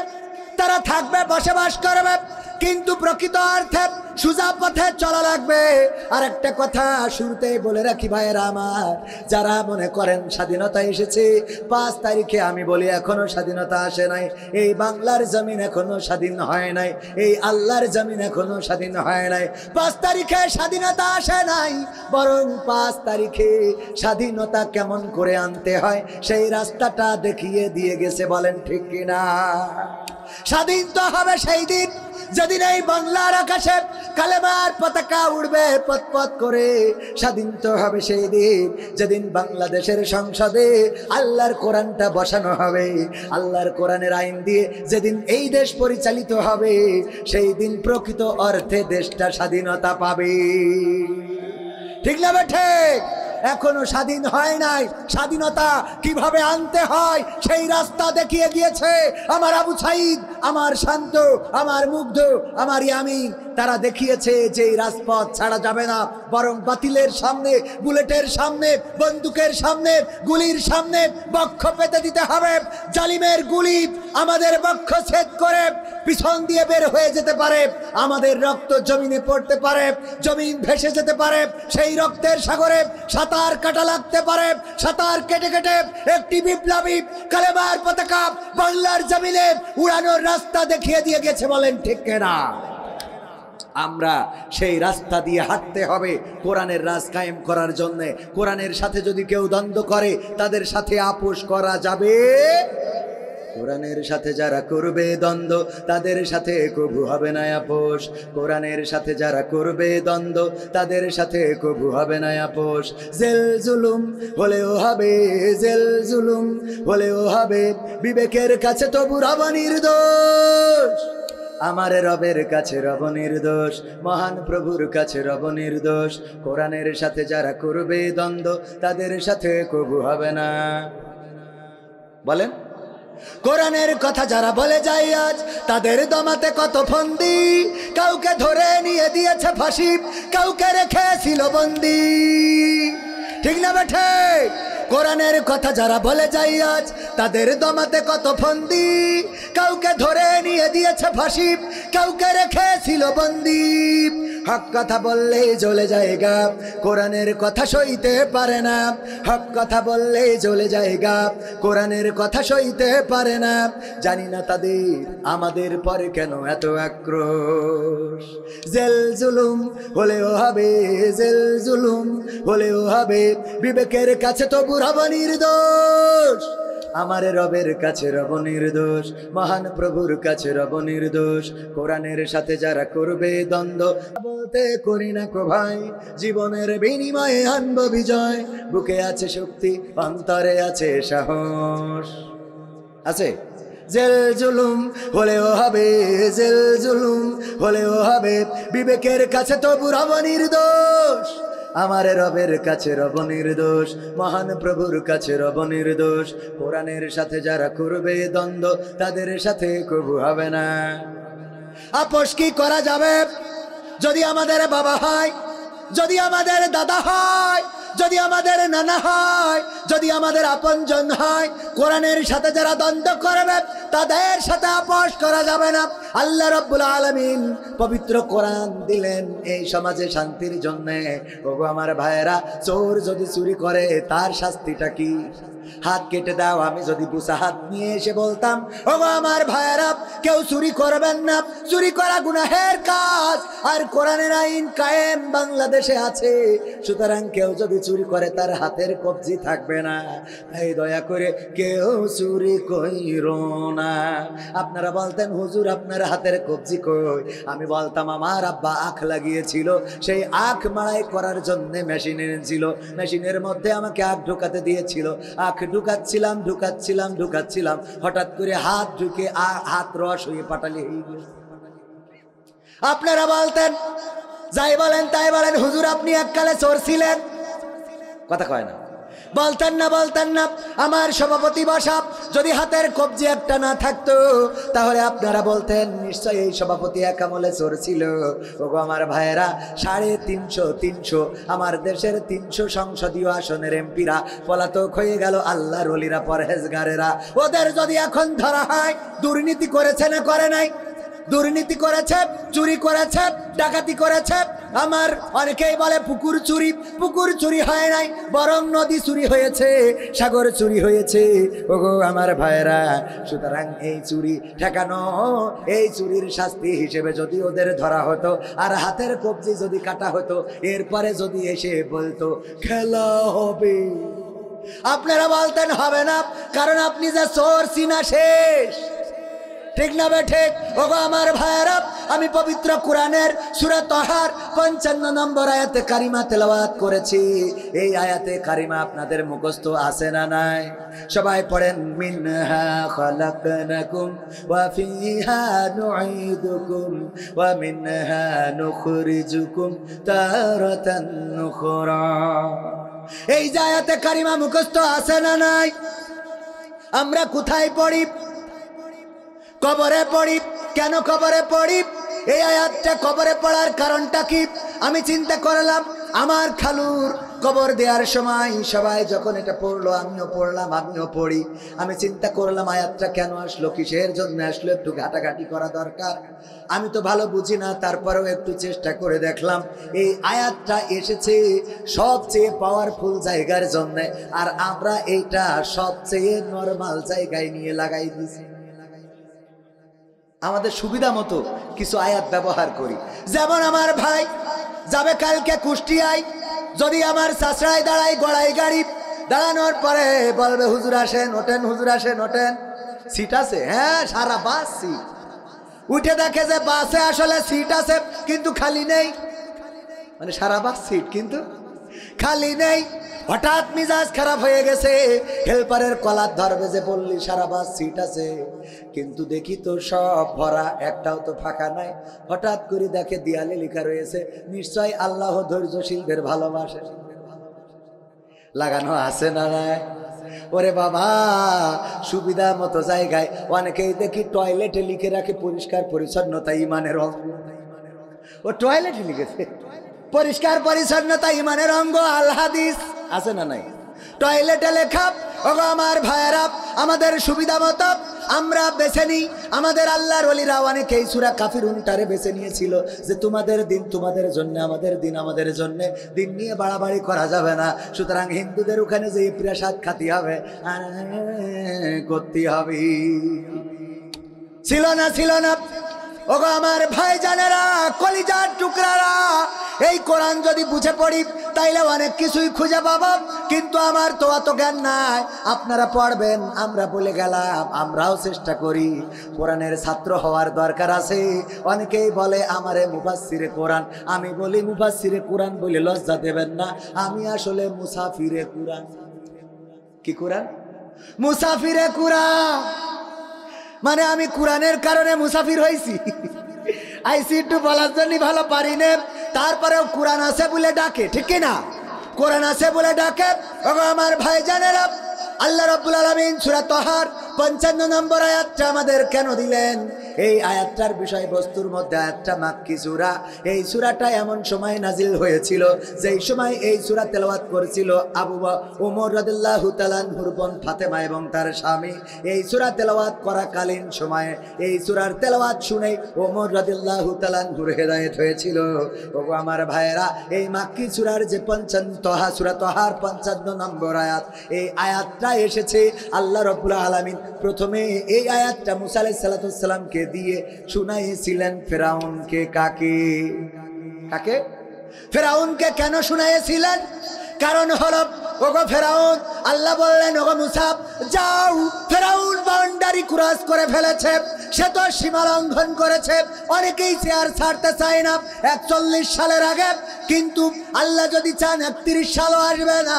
তারা থাকবে, বসবাস করবে, কিন্তু প্রকৃত অর্থে সোজা পথে চলা লাগবে। আর একটা কথা শুরুতেই বলে রাখি ভাইয়েরা আমার, যারা মনে করেন স্বাধীনতা এসেছে 5 তারিখে, আমি বলি এখনো স্বাধীনতা আসে নাই। এই বাংলার জমিন এখনো স্বাধীন হয় নাই, এই আল্লাহর জমিন এখনো স্বাধীন হয় নাই। 5 তারিখে স্বাধীনতা আসে নাই, বরং 5 তারিখে স্বাধীনতা কেমন করে আনতে হয় সেই রাস্তাটা দেখিয়ে দিয়ে গেছে। বলেন ঠিক কিনা? স্বাধীন তো হবে সেই দিন যেদিন এই বাংলার আকাশে কালেমার পতাকা উড়বে পথ করে। স্বাধীন তো হবে সেই দিন যেদিন বাংলাদেশের সংসদে আল্লাহর কোরআনটা বসানো হবে। আল্লাহর কোরআনের আইন দিয়ে যেদিন এই দেশ পরিচালিত হবে, সেই দিন প্রকৃত অর্থে দেশটা স্বাধীনতা পাবে। ঠিক না ঠিক? এখনো স্বাধীন হয় নাই। স্বাধীনতা কিভাবে আনতে হয় সেই রাস্তা দেখিয়ে দিয়েছে আমার আবু সাইদ, আমার শান্ত, আমার মুগ্ধ, আমার ইয়ামিন। তারা দেখিয়েছে যে এই রাজপথ ছাড়া যাবে না, বরং বাতিলের সামনে, বুলেটের সামনে, বন্দুকের সামনে, গুলির সামনে বক্ষ পেতে দিতে হবে। জালিমের গুলি আমাদের বক্ষ ছেদ করে পিছন দিয়ে বের হয়ে যেতে পারে, আমাদের রক্ত জমিনে পড়তে পারে, জমিন ভেসে যেতে পারে, সেই রক্তের সাগরে সাঁতার কাটা লাগতে পারে। সাঁতার কেটে কেটে একটি বিপ্লবী কালেমার পতাকা বাংলার জমিনে উড়ানোর রাস্তা দেখিয়ে দিয়ে গেছে। বলেন ঠিক কিনা? আমরা সেই রাস্তা দিয়ে হাঁটতে হবে কোরআনের রাজ কায়েম করার জন্য। কোরআনের সাথে যদি কেউ দ্বন্দ্ব করে তাদের সাথে আপোষ করা যাবে। কোরআনের সাথে যারা করবে দ্বন্দ্ব তাদের সাথে কবু হবে না আপোষ। কোরআনের সাথে যারা করবে দ্বন্দ্ব তাদের সাথে কবু হবে না আপোষ। জেল জুলুম হলেও হবে, জেল জুলুম হলেও হবে, বিবেকের কাছে তবু রব নির্দোষ। আমার রবের কাছে রব নির্দোষ, মহান প্রভুর কাছে রব নির্দোষ। কোরআনের সাথে যারা করবে দ্বন্দ্ব তাদের সাথে কবু হবে না। বলেন, কোরআনের কথা যারা বলে যায় আজ তাদের দমাতে কত ফন্দি। কাউকে ধরে নিয়ে দিয়েছে ফাঁসি, কাউকে রেখেছিল বন্দি। ঠিক না বেঠে? কোরআনের কথা যারা বলে যায় আজ তাদের দমাতে কত ফন্দি। কাউকে ধরে নিয়ে দিয়েছে ফাঁসি, কাউকে রেখেছিল বন্দি। হক কথা বললেই জ্বলে যায় গা, কোরআনের কথা সইতে পারে না। হক কথা বললেই জ্বলে যায় গা, কোরআনের কথা সইতে পারে না। জানি না তাদের আমাদের পরে কেন এত আক্রোশ। জেল জুলুম হলেও হবে, জেল জুলুম হলেও হবে, বিবেকের কাছে তবু রব নির্দোষ। আমার রবের কাছে রব নির্দোষ, মহান প্রভুর কাছে রব নির্দোষ। কোরআনের সাথে যারা করবে দ্বন্দ্ব বলতে করি না কো ভাই, জীবনের বিনিময়ে আনব বিজয়। বুকে আছে শক্তি, অন্তরে আছে সাহস। আছে জেল জুলুম হলেও হবে, জেল জুলুম হলেও হবে, বিবেকের কাছে তবু রব নির্দোষ। আমার রবের কাছে রব নির্দোষ, মহান প্রভুর কাছে রব নির্দোষ। কোরআনের সাথে যারা করবে দ্বন্দ্ব তাদের সাথে কবু হবে না। আপোষ কি করা যাবে? যদি আমাদের বাবা হয়, যদি আমাদের দাদা হয়, যদি আমাদের নানা হয়, যদি আমাদের আপনজন হয়, কোরআনের সাথে যারা দ্বন্দ্ব করবে তাদের সাথে আপোষ করা যাবে না। আল্লাহ রাব্বুল আলামিন পবিত্র কোরআন দিলেন এই সমাজে শান্তির জন্য। ওগো আমার ভাইয়েরা, চোর যদি চুরি করে তার শাস্তিটা কি? হাত কেটে দাও। আমি যদি বুসা হাত নিয়ে এসে বলতাম, ওগো আমার ভাইয়েরা, কেউ চুরি করবেন না, চুরি করা গুনাহের কাজ, আর কোরআনের আইন কায়েম বাংলাদেশে আছে, সুতরাং কেউ যদি চুরি করে তার হাতের কবজি থাকবে না। তাই দয়া করে কেউ চুরি কইরো না। আপনারা বলতেন, হুজুর আপনার হাতের কবজি কই? আমি বলতাম, আমার আব্বা আখ লাগিয়েছিল, সেই আখ মাড়াই করার জন্য মেশিন এনেছিল, মেশিনের মধ্যে আমাকে আখ ঢুকাতে দিয়েছিল। আখ ঢুকাচ্ছিলাম ঢুকাচ্ছিলাম ঢুকাচ্ছিলাম, হঠাৎ করে হাত ঢুকে হাত রস হয়ে পাটালি হয়ে গেল। আপনারা বলতেন, যাই বলেন তাই বলেন, হুজুর আপনি এককালে চোর ছিলেন। কথা কয় না। বলতেন না আমার সভাপতি বসা যদি হাতের কবজি একটা না থাকতো তাহলে আপনারা বলতেন নিশ্চয়ই এই সভাপতি এক আমলে চোর ছিল। ওগো আমার ভাইয়েরা, 350 আমার দেশের 300 সংসদীয় আসনের এমপিরা পলাতক হয়ে গেল, আল্লাহর ওলিরা, পরহেজগারেরা। ওদের যদি এখন ধরা হয়, দুর্নীতি করেছে না করে নাই? দুর্নীতি করেছে, চুরি করেছে, ডাকাতি করেছে। আমার অনেকেই বলে পুকুর চুরি হয় নাই, বরং নদী চুরি হয়েছে, সাগর চুরি হয়েছে। ওগো আমার ভাইরা, সুতরাং এই চুরি ঠেকানো, এই চুরির শাস্তি হিসেবে যদি ওদের ধরা হতো আর হাতের কবজি যদি কাটা হতো, এরপরে যদি এসে বলতো খেলা হবে, আপনারা বলতেন হবে না, কারণ আপনি যে চোর চিনা শেষ। ঠিক না বে ঠিক? ওগো আমার ভাইয়েরা, আমি পবিত্র কোরআনের সূরা তাহার 55 নম্বর আয়াতে কারিমা তেলাওয়াত করেছি। এই আয়াতে কারিমা আপনাদের মুখস্থ আছে না নাই? সবাই পড়েন, মিনহা খালাকনাকুম ওয়া ফিহা নুঈদুকুম ওয়া মিনহা নুখরিজুকুম তারাতান নুখরা। এই যে আয়াতে কারিমা মুখস্থ আছে না নাই? আমরা কোথায় পড়ি? কবরে পড়ি। কেন কবরে পড়ি? এই আয়াতটা কবরে পড়ার কারণটা কি? আমি চিন্তা করলাম, আমার খালুর কবর দেওয়ার সময় সবাই যখন এটা পড়লো, আমিও পড়লাম, আমিও পড়ি। আমি চিন্তা করলাম আয়াতটা কেন আসলো, কিসের জন্য আসলো, একটু ঘাটাঘাটি করা দরকার। আমি তো ভালো বুঝি না, তারপরেও একটু চেষ্টা করে দেখলাম। এই আয়াতটা এসেছে সবচেয়ে পাওয়ারফুল জায়গার জন্য, আর আমরা এইটা সবচেয়ে নরমাল জায়গায় নিয়ে লাগাই দিছি। আমাদের সুবিধা মতো কিছু আয়াত ব্যবহার করি। যেমন আমার ভাই যাবে কালকে কুষ্টিয়ায়, যদি আমার চাষড়ায় দাঁড়াই গড়াই গাড়ি, দাঁড়ানোর পরে বলবে হুজুর আসেন, ওঠেন, হুজুর আসেন, ওঠেন, সিট আছে? হ্যাঁ, সারা বাস সিট। উঠে দেখে যে বাসে আসলে সিট আছে কিন্তু খালি নেই, মানে সারা বাস সিট কিন্তু খালি নেই। হঠাৎ মিজাজ খারাপ হয়ে গেছে, হেল্পারের কলার ধরবে যে বললি সারা বাস সিট আছে, কিন্তু দেখি তো সব ভরা, একটাও তো ফাঁকা নাই। হঠাৎ করে দেখে দেয়ালে লেখা রয়েছে, নিশ্চয় আল্লাহ ধৈর্যশীলদের ভালোবাসে। লাগানো আছে না নাই? ওরে বাবা, সুবিধা মতো জায়গায় অনেকেই দেখি টয়লেটে লিখে রাখে পরিষ্কার পরিচ্ছন্নতা ইমানের অঙ্গ। ও টয়লেটে লিখেছে পরিষ্কার পরিচ্ছন্নতা ইমানের অঙ্গ, আল হাদিস আছে না নাই? টয়লেটে লেখা। ওগো আমার ভাইয়েরা, আমাদের সুবিধা মতো আমরা বেছে নিই। আমাদের আল্লাহর ওলিরা অনেকেই সূরা কাফিরুনটারে বেছে নিয়েছিল যে তোমাদের দিন তোমাদের জন্য, আমাদের দিন আমাদের জন্য, দিন নিয়ে বাড়াবাড়ি করা যাবে না। সুতরাং হিন্দুদের ওখানে যে প্রসাদ খাতি হবে, করতে হবে। ছিল না? ছিল না? ওগো আমার ভাইজানেরা, কলিজার টুকরারা, এই কোরআন যদি বুঝে পড়ি তাইলে অনেক কিছুই খুঁজে পাবো, কিন্তু আমার তো অত জ্ঞান নাই। আপনারা পড়বেন, আমরা বলে গেলাম, আমরাও চেষ্টা করি। কোরআনের ছাত্র হওয়ার দরকার আছে। অনেকেই বলে আমারে মুফাসসিরে কোরআন, আমি বলি মুফাসসিরে কোরআন বলে লজ্জা দেবেন না, আমি আসলে মুসাফিরে কোরআন। কি কোরআন? মুসাফিরে কোরআন। মানে আমি কোরআনের কারণে মুসাফির হয়েছি, আইসি একটু বলার জন্য ভালো পারি না, তারপরেও কোরআন আছে বলে ডাকে, ঠিক কিনা? কোরআন আছে বলে ডাকে। আমার ভাইজানেরা, আল্লাহ রাব্বুল আলামিন সূরা তাহার 55 নম্বর আয়াতটা আমাদের কেন দিলেন? এই আয়াতটার বিষয়বস্তুর মধ্যে আয়াতটা মাক্কি সূরা। এই সূরাটা এমন সময় নাজিল হয়েছিল যেই সময় এই সূরা তেলাওয়াত করেছিল আবু ওমর রাদিয়াল্লাহু তাআলা আনহুর বোন ফাতেমা এবং তার স্বামী। এই সূরা তেলাওয়াত করাকালীন সময়ে এই সূরার তেলাওয়াত শুনে ওমর রাদিয়াল্লাহু তাআলা আনহুর হেদায়েত হয়েছিল। ওগো আমার ভাইয়েরা, এই মাক্কি সূরার যে 55 সূরা তাহার 55 নম্বর আয়াত, এই আয়াতটা এসেছে আল্লাহ রাব্বুল আলামিন প্রথমে এই আয়াতটা মুসা আলাইহিস সালাতু ওয়াস সালামকে দিয়ে শুনাইছিলেন ফেরাউনকে। কাকে? কাকে? ফেরাউনকে কেন শুনাইছিলেন? কারণ হলো, ওগো ফেরাউন, আল্লাহ বললেন ওগো মুসা যাও, ফেরাউন বাউন্ডারি ক্রস করে ফেলেছে, সে তো সীমা লঙ্ঘন করেছে। অনেকেই চেয়ার ছাড়তে চায় না 41 সালের আগে, কিন্তু আল্লাহ যদি চান 31 সালও আসবে না।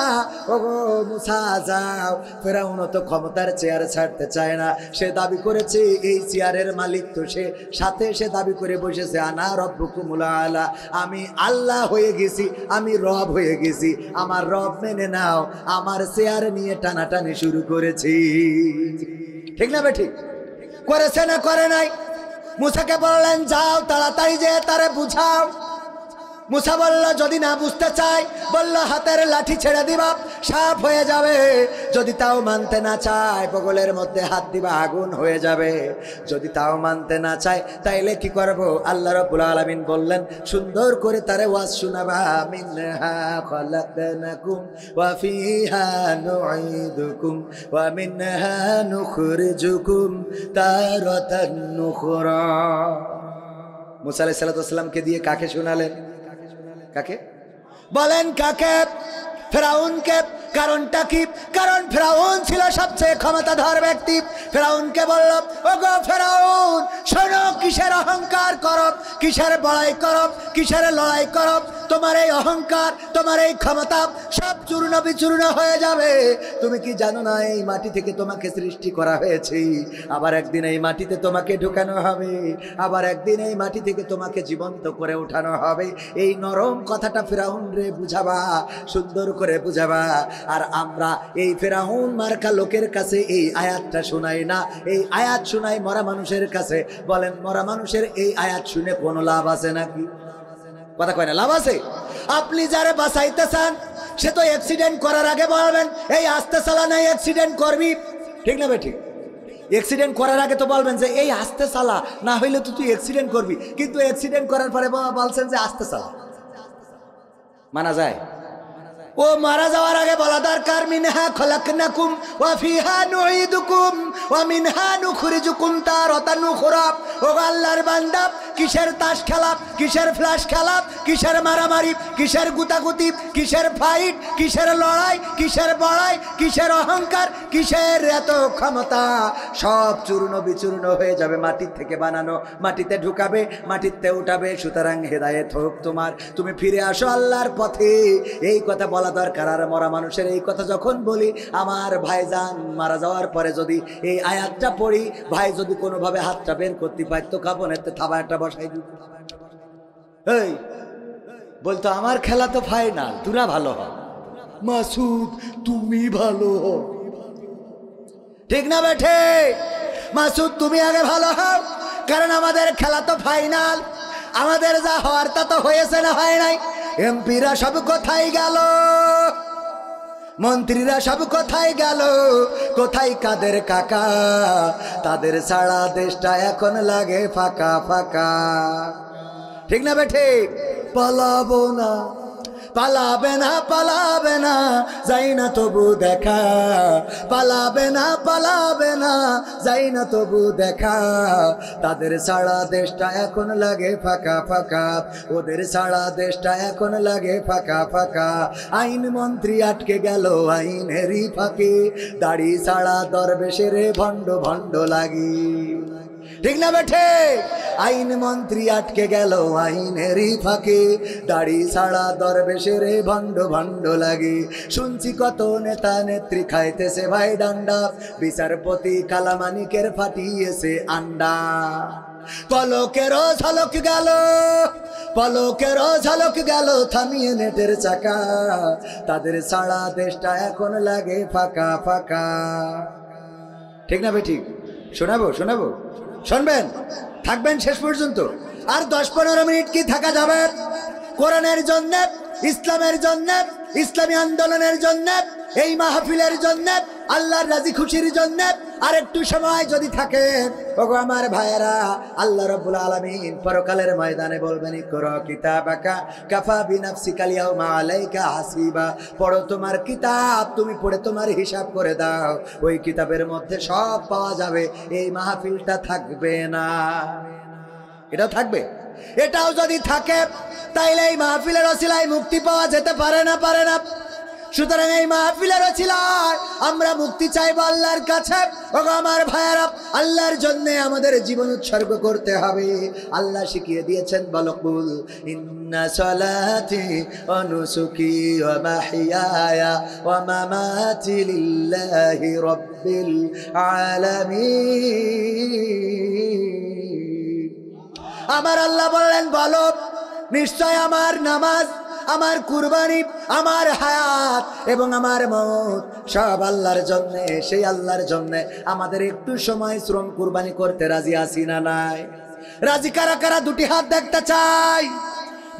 ওগো মুসা যাও, ফেরাউন তো ক্ষমতার চেয়ার ছাড়তে চায় না, সে দাবি করেছে এই চেয়ারের মালিক তো সে, সাথে সে দাবি করে বসেছে আনা রব্বুকুমুল আলা, আমি আল্লাহ হয়ে গেছি, আমি রব হয়ে গেছি, আমার রব মেনে নাও, আমার চেয়ার অহংকার নিয়ে টানাটানি শুরু করেছি। ঠিক না বেঠিক? করেছে না করে নাই? মুসাকে বললেন যাও তাড়াতাড়ি যে তারে বুঝাও। মুসা বলল যদি না বুঝতে চাই, বলল হাতের লাঠি ছেড়ে দিবা সাপ হয়ে যাবে। যদি তাও মানতে না চায় বগলের মধ্যে হাত দিবা আগুন হয়ে যাবে। যদি তাও মানতে না চায় তাইলে কি করব? আল্লাহ রাব্বুল আলামিন বললেন সুন্দর করে তারে ওয়াজ শোনাবা। মিনহা খালাকনাকুম ওয়া ফিহা নুঈদুকুম ওয়া মিনহা নুখরিজুকুম তারাতান নুখরা। মুসা আলাইহিস সালামকে দিয়ে কাকে শোনালেন? কাকে বলেন? কাকে? ফেরাউনকে। কারণটা কি? কারণ ফেরাউন ছিল সবচেয়ে ক্ষমতাধর ব্যক্তি। ফেরাউনকে বলল ওগো ফেরাউন শোনো, কিসের অহংকার করো, কিসের বড়াই করো, কিসের লড়াই করো? তোমার এই অহংকার, তোমার এই ক্ষমতা সব চূর্ণ বিচূর্ণ হয়ে যাবে। তুমি কি জানো না এই মাটি থেকে তোমাকে সৃষ্টি করা হয়েছে, আবার একদিন এই মাটিতে তোমাকে ঢুকানো হবে, আবার একদিন এই মাটি থেকে তোমাকে জীবন্ত করে উঠানো হবে। এই নরম কথাটা ফেরাউন রে বুঝাবা, সুন্দর করে বুঝাবা। আর আমরা এই ফেরাউন মার্কা লোকের কাছে এই আয়াতটা শোনাই না, এই আয়াত শোনাই মরা মানুষের কাছে। বলেন মরা মানুষের এই আয়াত শুনে কোনো লাভ আছে নাকি? কথা কয় না, লাভ আছে? আপনি যারা বাঁচাইতে চান সে তো অ্যাক্সিডেন্ট করার আগে বলবেন এই আস্তে চালা নাই অ্যাক্সিডেন্ট করবি। ঠিক না বেঠিক? অ্যাক্সিডেন্ট করার আগে তো বলবেন যে এই আস্তে চালা, না হইলে তো তুই অ্যাক্সিডেন্ট করবি। কিন্তু অ্যাক্সিডেন্ট করার পরে বলছেন যে আস্তে চালা, মানা যায়? ও মারা যাওয়ার আগে বলা দরকার মিনহা খলাকনাকুম ওয়া ফিহা নুঈদুকুম ওয়া মিনহা নুখরিজুকুম তারাতান উখরা। ও আল্লাহর বান্দা, কিসের তাস খেলা, কিসের ফ্ল্যাশ খেলা, কিসের মারামারি, কিসের গুতাগুতি, কিসের ফাইট, কিসের লড়াই, কিসের বড়াই, কিসের অহংকার, কিসের এত ক্ষমতা? সব চূর্ণ বিচূর্ণ হয়ে যাবে। মাটির থেকে বানানো, মাটিতে ঢুকাবে, মাটিতে উঠাবে। সুতরাং হেদায়েত হোক তোমার, তুমি ফিরে আসো আল্লাহর পথে। এই কথা বলা দরকার। আর মরা মানুষের এই কথা যখন বলি, আমার ভাইজান মারা যাওয়ার পরে যদি এই আয়াতটা পড়ি, ভাই যদি কোনোভাবে হাতটা বের করতে পারতো কাপনেতে থাবা একটা বসাই দিত, এই বলতো আমার খেলা তো ফাইনাল, তোরা ভালো হ, মাসুদ তুমি ভালো হ। ঠিক না বেঠে? মাসুদ তুমি আগে ভালো হও, কারণ আমাদের খেলা তো ফাইনাল। আমাদের যা হওয়ার তা তো হয়েছে না হয় নাই? এমপিরা সব কোথায় গেল? মন্ত্রীরা সব কোথায় গেল? কোথায় কাদের কাকা? তাদের ছাড়া দেশটা এখন লাগে ফাঁকা ফাঁকা। ঠিক না বেঠে? পালাবো না, পালাবে না, পালাবে না, যাই না তবু দেখা। পালাবে না, পালাবে না, যাই না তবু দেখা। তাদের ছাড়া দেশটা এখন লাগে ফাঁকা ফাঁকা, ওদের ছাড়া দেশটা এখন লাগে ফাঁকা ফাঁকা। আইন মন্ত্রী আটকে গেল আইনেরই ফাঁকে, দাড়ি ছাড়া দরবেশের ভণ্ড ভণ্ড লাগি। ঠিক না বেঠে? আইন মন্ত্রী আটকে গেল আইনেরই ফাঁকে, দাড়ি ছাড়া দরবেশের ভণ্ড ভণ্ড লাগে। শুনছি কত নেতা নেত্রী খাইতেছে ভাই ডান্ডা, বিচারপতি কালামানিকের ফাটিয়েছে আন্ডা। পলকেরও ঝলক গেল, পলকেরও ঝলক গেল থামিয়ে নেটের চাকা। তাদের ছাড়া দেশটা এখন লাগে ফাঁকা ফাঁকা। ঠিক না বেঠিক? শোনাবো শোনাবো, শুনবেন, থাকবেন শেষ পর্যন্ত। আর 10-15 মিনিট কি থাকা যাবে? কোরআনের জন্য, ইসলামের জন্য, ইসলামী আন্দোলনের জন্য, এই মাহফিলের জন্য, আল্লাহর রাজি খুশির জন্য আর একটু সময় যদি থাকে, ওগো আমার ভাইয়েরা, আল্লাহ রাব্বুল আলামিন পরকালের ময়দানে বলবেন ইকরা কিতাবাকা কাফা বিনাফসিকাল ইয়াউমা আলাইকা হাসিবা। পড়ো তোমার কিতাব, তুমি পড়ে তোমার হিসাব করে দাও। ওই কিতাবের মধ্যে সব পাওয়া যাবে। এই মাহফিলটা থাকবে না, এটাও থাকবে। এটাও যদি থাকে তাইলে এই মাহফিলের ওসিলায় মুক্তি পাওয়া যেতে পারে না, পারে না? সুতরাং এই মাহফিলের ওসিলায় আমরা মুক্তি চাইবো আল্লাহর কাছে। ওগো আমার ভাইয়েরা, আল্লাহর জন্য আমাদের জীবন উৎসর্গ করতে হবে। আল্লাহ শিখিয়ে দিয়েছেন, বলো কুল ইন্না সালাতি ওয়া নুসুকি ওয়া মাহইয়ায়া ওয়া মামাতি লিল্লাহি রাব্বিল আলামিন। আমার আল্লাহ বললেন বলো, নিশ্চয় আমার নামাজ, আমার কুরবানি, আমার হায়াত এবং আমার মওত সব আল্লাহর জন্য। সেই আল্লাহর জন্য আমাদের একটু সময় শ্রম কুরবানি করতে রাজি আছি না নাই? রাজি কারা কারা? দুটি হাত দেখতে চাই।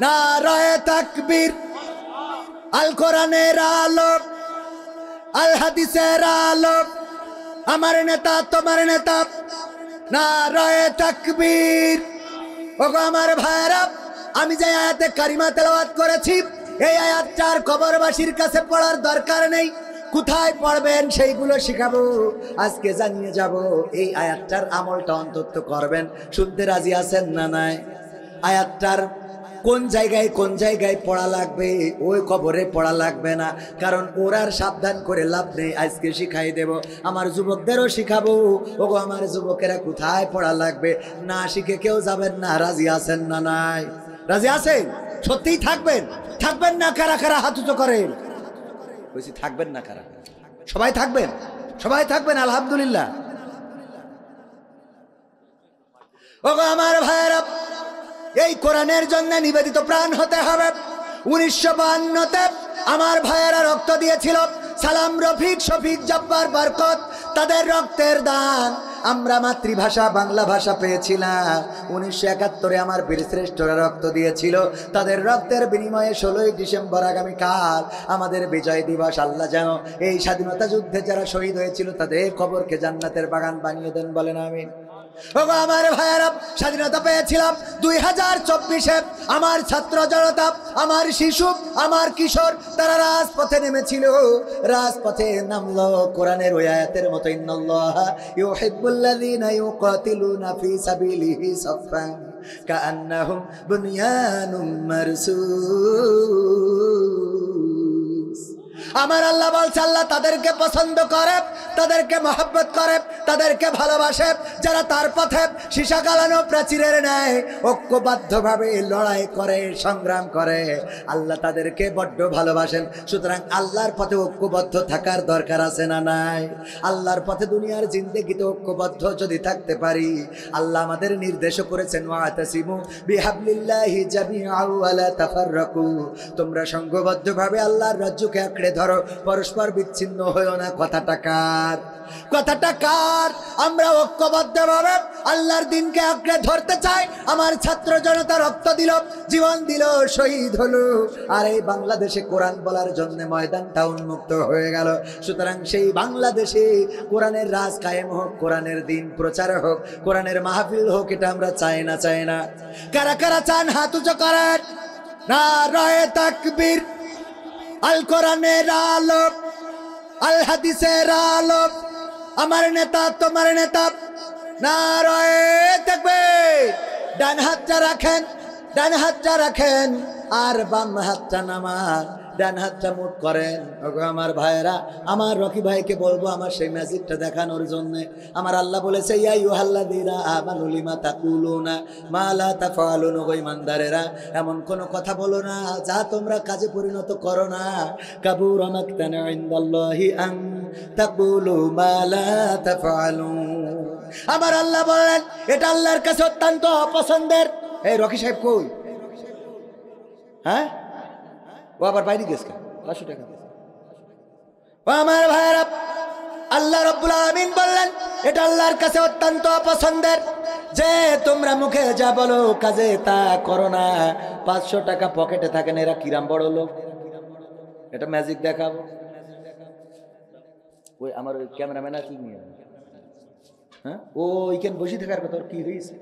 নারায়ে তাকবীর। আল কোরআনের আলো, আল হাদিসের আলো, আমার নেতা তোমার নেতা। নারায়ে তাকবীর। ওগো আমার ভাইরা, আমি যে আয়াতে কারিমা তেলাওয়াত করেছি, এই আয়াতটার কবরবাসীর কাছে পড়ার দরকার নেই। কোথায় পড়বেন সেইগুলো শিখাবো, আজকে জানিয়ে যাব। এই আয়াতটার আমলটা অন্তত করবেন। শুনতে রাজি আছেন না নাই? আয়াতটার কোন জায়গায় পড়া লাগবে, ওই কবরে পড়া লাগবে না, কারণ ওরার সাবধান করে লাভ নেই। আজকে শিখাই দেব, আমার যুবকদেরও শিখাবো। ওগো আমার যুবকেরা, কোথায় পড়া লাগবে না শিখে কেউ যাবেন না। রাজি আছেন না নাই? রাজি আছেন? সত্যিই থাকবেন? থাকবেন না কারা কারা হাত উঁচু করেন? বলছি থাকবেন না কারা? সবাই থাকবেন? সবাই থাকবেন? আলহামদুলিল্লাহ। ওগো আমার ভাইরা, এই কোরআনের জন্য নিবেদিত প্রাণ হতে হবে। 1952-তে আমার ভাইয়েরা রক্ত দিয়েছিল। সালাম, রফিক, শফিক, জব্বার, বরকত, তাদের রক্তের দান আমরা মাতৃভাষা বাংলা ভাষা পেয়েছিলাম। 1971-এ আমার বীরশ্রেষ্ঠরা রক্ত দিয়েছিল। তাদের রক্তের বিনিময়ে 16ই ডিসেম্বর আগামীকাল আমাদের বিজয় দিবস। আল্লাহ যেন এই স্বাধীনতা যুদ্ধে যারা শহীদ হয়েছিল তাদের কবরকে জান্নাতের বাগান বানিয়ে দেন, বলেন আমিন। ওগো আমার ভাইয়েরা, স্বাধীনতা পেয়েছিলাম 2024-এ। আমার ছাত্র জনতা, আমার শিশু, আমার কিশোর, তারা রাজপথে নেমেছিল। রাজপথে নামলো কোরআনের ওই আয়াতের মতো, ইন্নাল্লাহা ইউহিব্বুল্লাযীনা ইউকাতিলুনা ফী সাবিলিহি সাফফান কাআন্নাহুম বুনয়ানুম মারসুস। আমার আল্লাহ বলছে, আল্লাহ তাদেরকে পছন্দ করে, তাদেরকে মহব্বত করে, তাদেরকে ভালোবাসে যারা তার পথে সীসা গালানো প্রাচীরের ন্যায় ঐক্যবদ্ধভাবে লড়াই করে, সংগ্রাম করে। আল্লাহ তাদেরকে বড্ড ভালোবাসেন। সুতরাং আল্লাহর পথে ঐক্যবদ্ধ থাকার দরকার আছে না নাই? আল্লাহর পথে দুনিয়ার জিন্দেগিতে ঐক্যবদ্ধ যদি থাকতে পারি, আল্লাহ আমাদের নির্দেশ করেছেন, ওয়াতাসিমু বিহাবলিল্লাহি জামিআন ওয়া লা তাফাররাকু। তোমরা সংঘবদ্ধভাবে আল্লাহর রাজ্যকে আঁকড়ে ধরো, পরস্পর বিচ্ছিন্ন হইও না। কথাটা কার? কথাটা কার? আমরা ঐক্যবদ্ধভাবে আল্লাহর দিনকে আঁকড়ে ধরতে চাই। আমার ছাত্র জনতা রক্ত দিল, জীবন দিল, শহীদ হলো, আর এই বাংলাদেশে কোরআন বলার জন্য ময়দানটা উন্মুক্ত হয়ে গেল। সুতরাং সেই বাংলাদেশে কোরআনের রাজ কায়েম হোক, কোরআনের দিন প্রচার হোক, কোরআনের মাহফিল হোক। এটা আমরা চাই না? চাই না? কারা কারা চান হাত উঁচু করেন। নারায়ে তাকবীর। আল কোরআনের আলো, আল হাদিসের আলো, আমার নেতা তোমার নেতা। নারায়ে তাকবীর। ডান হাতটা রাখেন, ডান হাতটা রাখেন, আর বাম হাতটা নামান। ডান হাতটা মুখ করেন। ওগো আমার ভাইয়েরা, আমার রকি ভাইকে বলবো আমার সেই ম্যাজিকটা দেখানোর জন্য। আমার আল্লাহ বলেছে, ইয়া আইয়ুহাল্লাযীনা আমানু লিমা তাকুলুনা মা লা তাফআলুন। ওগো ঈমানদারেরা, এমন কোন কথা বলো না যা তোমরা কাজে পরিণত করো না। কাবুরা মাকতান ইনদাল্লাহি আন তাকুলু মা লা তাফআলুন। আমার আল্লাহ বললেন, এটা আল্লাহর কাছে অত্যন্ত অপছন্দের। এই রকি সাহেব কই? হ্যাঁ, ও আবার বাইরে গেছে 500 টাকা। ও আমার ভাইরা, আল্লাহ রাব্বুল আলামিন বললেন, এটা আল্লাহর কাছে অত্যন্ত অপছন্দের যে তোমরা মুখে যা বলো কাজে তা করো না। 500 টাকা পকেটে থাকেন, এরা কিরাম বড় লোক। এটা ম্যাজিক দেখাবো। ওই আমার ওই ক্যামেরাম্যান আছে নিয়ে, হ্যাঁ, ও ওইখানে বসে থাকার কথা। কি হয়েছে?